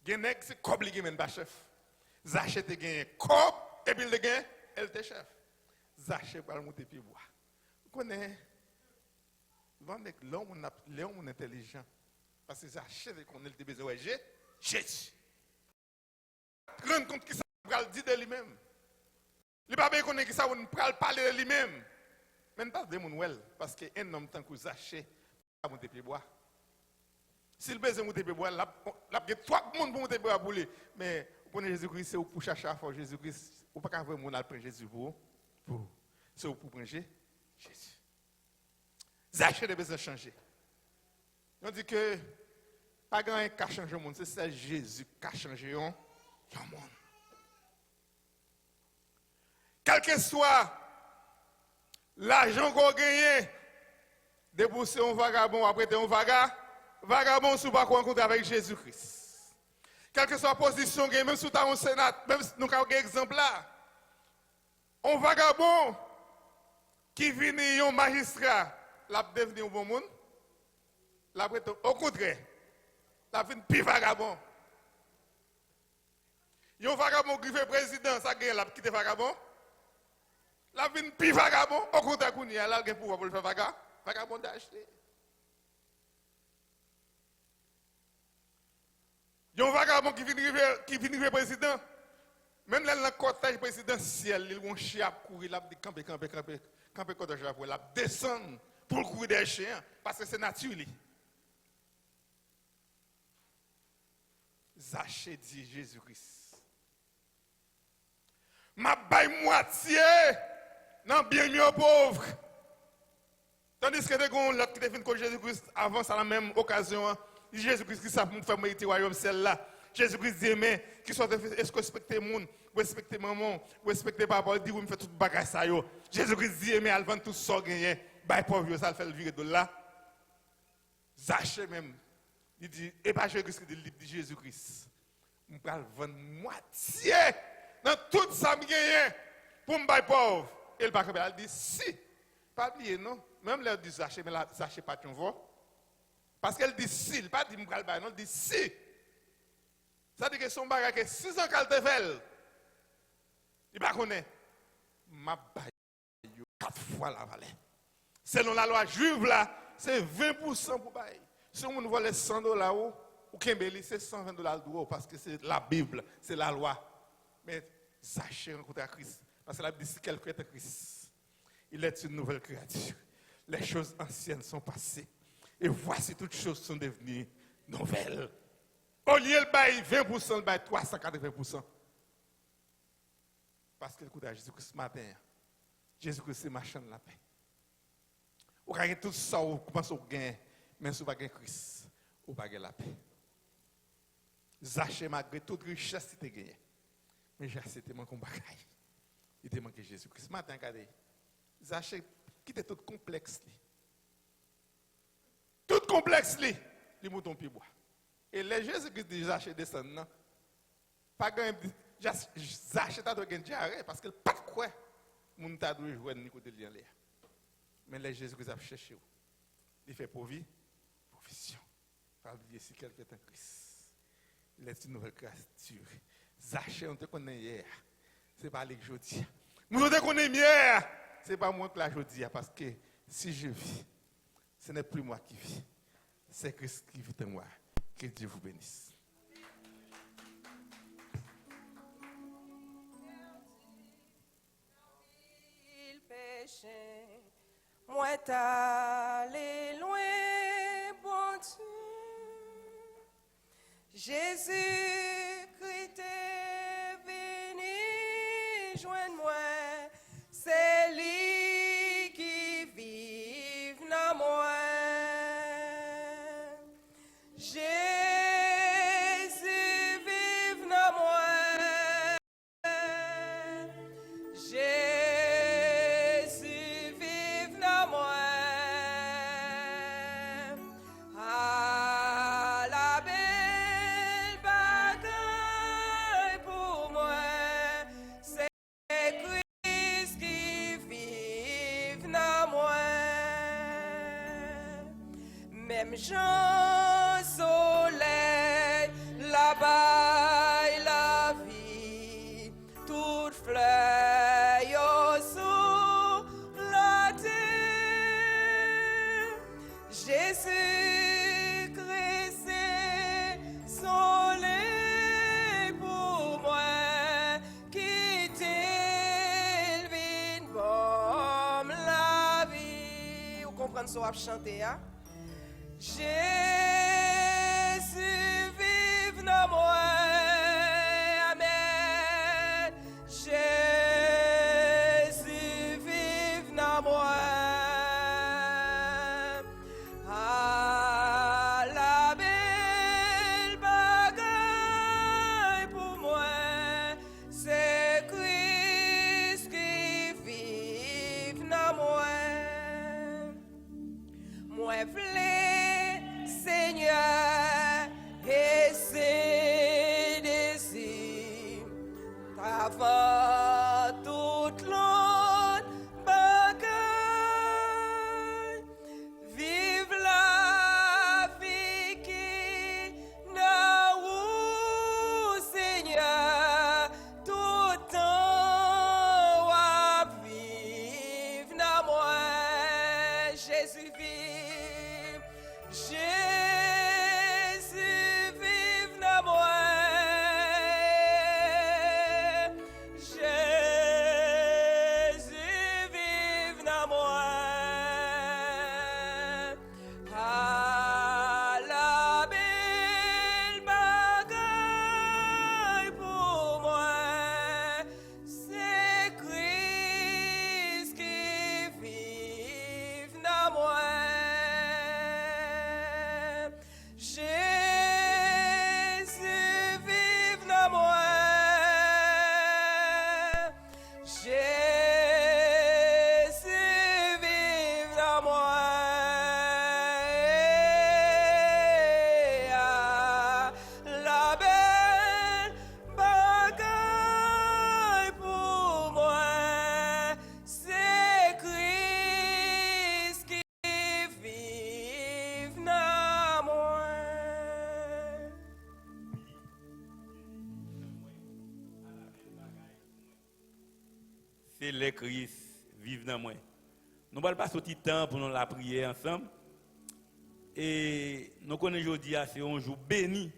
Il y a un qui c'est cob qui n'a pas chef. Zachée te gagne cob, et puis il gagne, elle te chef. Zachée va monter pied bois. Vous connaissez, l'homme intelligent. Parce que Zachée, qu'on a besoin de Jésus. Rendre compte que ça va dire de lui-même. Il ne va pas connaître que ça va parler de lui-même. Mais ne pas de mon well, parce qu'un homme tant que Zachée va monter pied bois. S'il besoin de monter pied bois, il y a trois personnes pour monter pied bois pour lui. Mais pour Jésus-Christ, c'est pour chercher à faire Jésus-Christ. Ou pas qu'à vraiment prendre Jésus pour. C'est pour prendre Jésus. Zachée a besoin de changer. On dit que pas grand qui a changé le monde, c'est Jésus qui a changé le monde. Quel que soit l'argent qu'on gagne, débourser un vagabond, après un vagabond, si vous ne pas rencontrer avec Jésus-Christ. Quelle que soit la position, même si vous avez un sénat, même si nous avons un exemple là, un vagabond qui vient un magistrat, l'a devenu un bon monde, au contraire, la vie plus vagabond. Un vagabond qui fait président, ça gagne la petite vagabond. La vie plus vagabond, au contraire, qu'on y a là, il y a pouvoir pour le faire vagabondage. Il y a un vagabond qui vient arriver président. Même là, dans le cortège présidentiel, il y a un chien à courir, il a camper, cortège là, il a descendre pour courir des chiens, parce que c'est naturel. Zachée dit Jésus-Christ. Ma baille moitié, non bien mieux aux pauvres. Tandis que l'autre qui définit que Jésus-Christ avance à la même occasion, Jésus-Christ qui s'est fait mériter le royaume celle-là. Jésus-Christ dit, mais qui soit est-ce que respectez le monde, respectez maman, respectez papa, il dit, oui, me fait tout le bagage ça. Jésus-Christ dit, mais elle vend tout ça gagné, bah pauvre, ça le fait le virer de là. Zachée même, il dit, et pas Jésus-Christ, il dit Jésus-Christ, je vais vendre moitié dans tout ça que gagné pour me bailler pauvre. Et le bac, il dit, si, pas oublier, non, même là, il dit Zachée, mais là, Zachée pas ton voix. Parce qu'elle dit si, il pas dit m'gal bailler, non, il dit si. Ça dit que son bagage que 6 ans qu'elle te fait, il ne connaît pas. Ma baille 4 fois la valeur. Selon la loi juive là, c'est 20% pour bailler. Si on vole $100 ou Kembeli, c'est $120 parce que c'est la Bible, c'est la loi. Mais Zachée rencontre à Christ. Parce que la Bible dit si quelqu'un est Christ, il est une nouvelle créature. Les choses anciennes sont passées. Et voici toutes choses sont devenues nouvelles. Au lieu de bailler 20%, il baille 380%. Parce que écoute, Jésus-Christ ce matin, Jésus-Christ c'est machin de la paix. Vous gagnez tout ça, vous pensez que vous gagnez, mais si vous n'avez pas Christ, vous n'avez pas la paix. Zachée, malgré toute richesse, il a gagné. Mais Zachée, il manque un bagage. Il manque Jésus-Christ. Ce matin, regardez, Zachée, qui était tout complexe. Tout complexe, les moutons pied bois. Et les Jésus-Christ dit Zachée descend, non? Pas gagné, Zachée t'a donné diarrhée parce que pas de quoi. Moun t'a dû jouer ni côté lien là. Mais les Jésus-Christ a cherché. Il fait provision. Pas oublier si quelqu'un est en Christ. Il est une nouvelle créature. Zachée, on te connaît hier. C'est pas les jeudi. Nous te connaît hier. C'est pas moi qui la jeudi parce que si je vis, ce n'est plus moi qui vis. C'est Christ qui vit en moi. Que Dieu vous bénisse. Il péchait, moi t'allais loin, bon Dieu. Jésus Christ est venu, joindre-moi, c'est lui qui vive dans moi. Jésus vive dans moi. Jésus vive dans moi. Ah, la belle bagaille pour moi, c'est Christ qui vive dans moi. Même Jean soleil, là-bas la vie, toute fleur sous la terre. Jésus Christ est soleil pour moi, qui t'élevine comme la vie. Vous comprenez ce qu'on a chanté, hein? Jésus vive dans moi, amen. Jésus vive dans moi. Ah, la belle bagaille pour moi, c'est Christ qui vive dans moi. Moi v'lais, Seigneur, et c'est désir, avant toute l'autre bagaille, vive la vie qui n'a où, Seigneur, tout temps à vivre. c'est le Christ vive dans moi. Nous allons passer petit temps pour nous la prier ensemble. Et nous connaissons aujourd'hui, c'est un jour béni.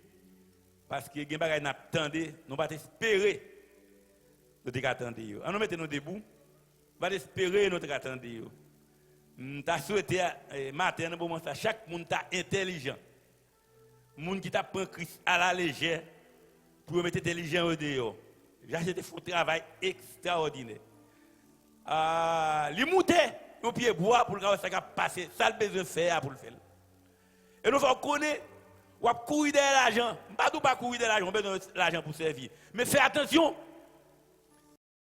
Parce que nous attendons, nous allons espérer. Nous attendons. On nous mettons nous debout. Nous allons espérer, nous attendons. Nous avons souhaité, matin, chaque monde est intelligent. Les gens qui prennent Christ à la légère pour mettre intelligent au dehors. J'ai fait un travail extraordinaire. Les moutons, nos pieds bois pour le passer. Ça, le besoin de faire pour le faire. Et nous faut connaître, ou courir derrière l'argent. Pas courir derrière l'argent, besoin de l'argent pour servir. Mais fais attention.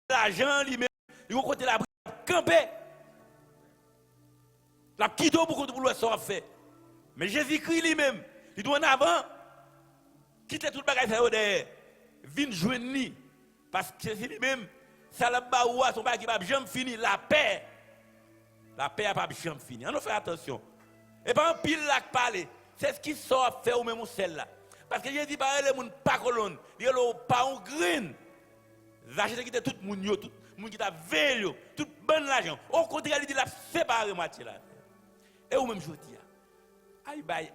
L'argent lui-même, il faut côté la camper. La quitte pour que le soit fait. Mais Jésus-Christ lui-même, il doit en avant quitter tout le bagage derrière. Vin joindre parce que c'est lui-même ça la baoua son bagage qui va jamais fini la paix. La paix a pas jamais fini. On nous fait attention. Et pas un pile là qui parle, c'est ce qui sort faire ou même celle-là. Parce que Jésus parle les monde pas colonne, il pas un green. J'achète qui tout monde yo, tout monde qui t'a veillé, tout bon l'argent. Au contraire, il dit la séparer moitié là. Et ou même je dis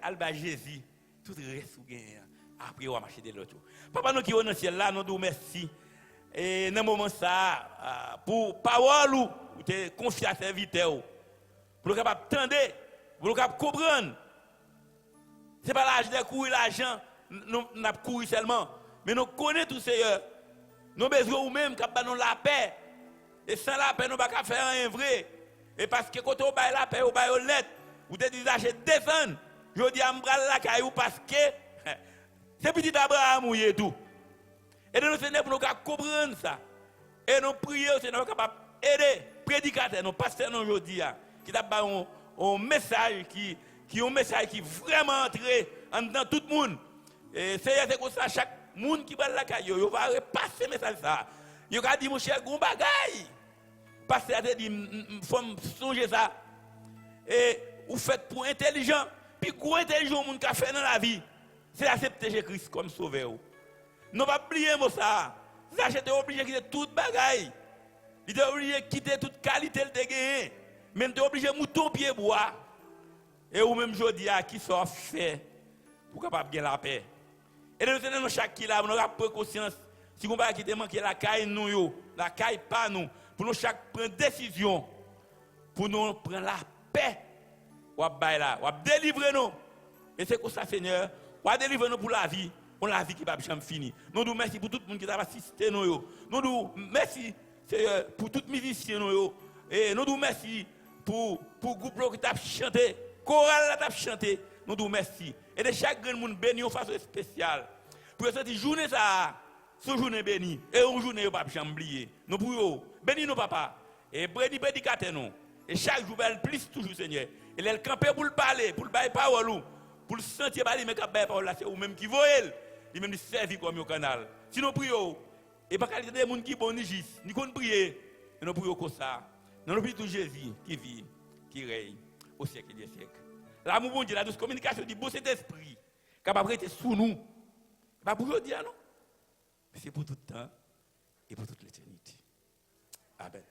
alba Jésus tout reste ou gain après on va marcher de l'autre. Papa nous qui est dans le ciel là, nous disons merci. Et dans moment ça pour parole ou te confier à serviteur pour le capable tendre, pour le capable comprendre. C'est pas l'âge de courir l'argent, nous n'a courir seulement, mais nous connaissons tout Seigneur. Nous besoin ou même capable nous la paix. Et sans la paix nous pas faire un vrai. Et parce que quand on baille la paix, on baille au lettre, ou te disent achète descendre. Je dis à m'bral la caillou parce que c'est petit Abraham ou y tout. Et nous Seigneur pour nous comprendre ça. Et nous prions Seigneur capable aider prédicateurs, nos pasteurs nous aujourd'hui qui t'a un message qui un message qui vraiment entré dans tout le monde. Et c'est comme ça chaque monde qui va la caillou, il va repasser message ça. Il va dire mon cher gon bagay. Pasteur a dit faut songer ça. Et vous faites pour intelligent, puis gros intelligent monde qui a fait dans la vie, c'est accepter Jésus-Christ comme sauveur. Non pas oublier ça. Vous achetez obligé de quitter toute bagaille. Il est obligé de quitter toute qualité de gagner. Même tu es obligé de mouton pied bois. Et ou même je dis à qui soit fait pour capable gagner la paix. Et nous sommes chaque qui là, nous avons conscience. Si on va quitter manquer la caille nous, la caille pas nous, pour nous chaque prendre décision, pour nous prendre la paix. On va délivrer nous. Et c'est comme ça, Seigneur, on va délivrer nous pour la vie. Pour la vie qui va jamais finir. Nous nous merci pour tout le monde qui a assisté nous. Nous nous merci pour tout musicien nous. Et nous nous merci pour le groupe qui t'a chanté, chorale qui t'a chanté. Nous nous merci. Et de chaque grand monde béni de façon spéciale. Pour cette journée ça, ce journée béni et une journée pas jamais oublier. Nous prions béni nos papa et béni prédicateur nous. Et chaque jour elle plus toujours Seigneur. Et elle camper pour le parler, pour le bailler parole pour le sentir parler mais cap bailler parole là c'est ou même qui voyez. Il même servi comme au canal. Si nous prions, et pas qualité des gens qui bon ni juste, ni qu'on prie, nous prions comme ça. Nous prions tout Jésus qui vit, qui règne au siècle des siècles. L'amour bon Dieu, la douce communication du beau Saint-Esprit, capable d'être sous nous. Pas pour aujourd'hui, non? Mais c'est pour tout le temps et pour toute l'éternité. Amen.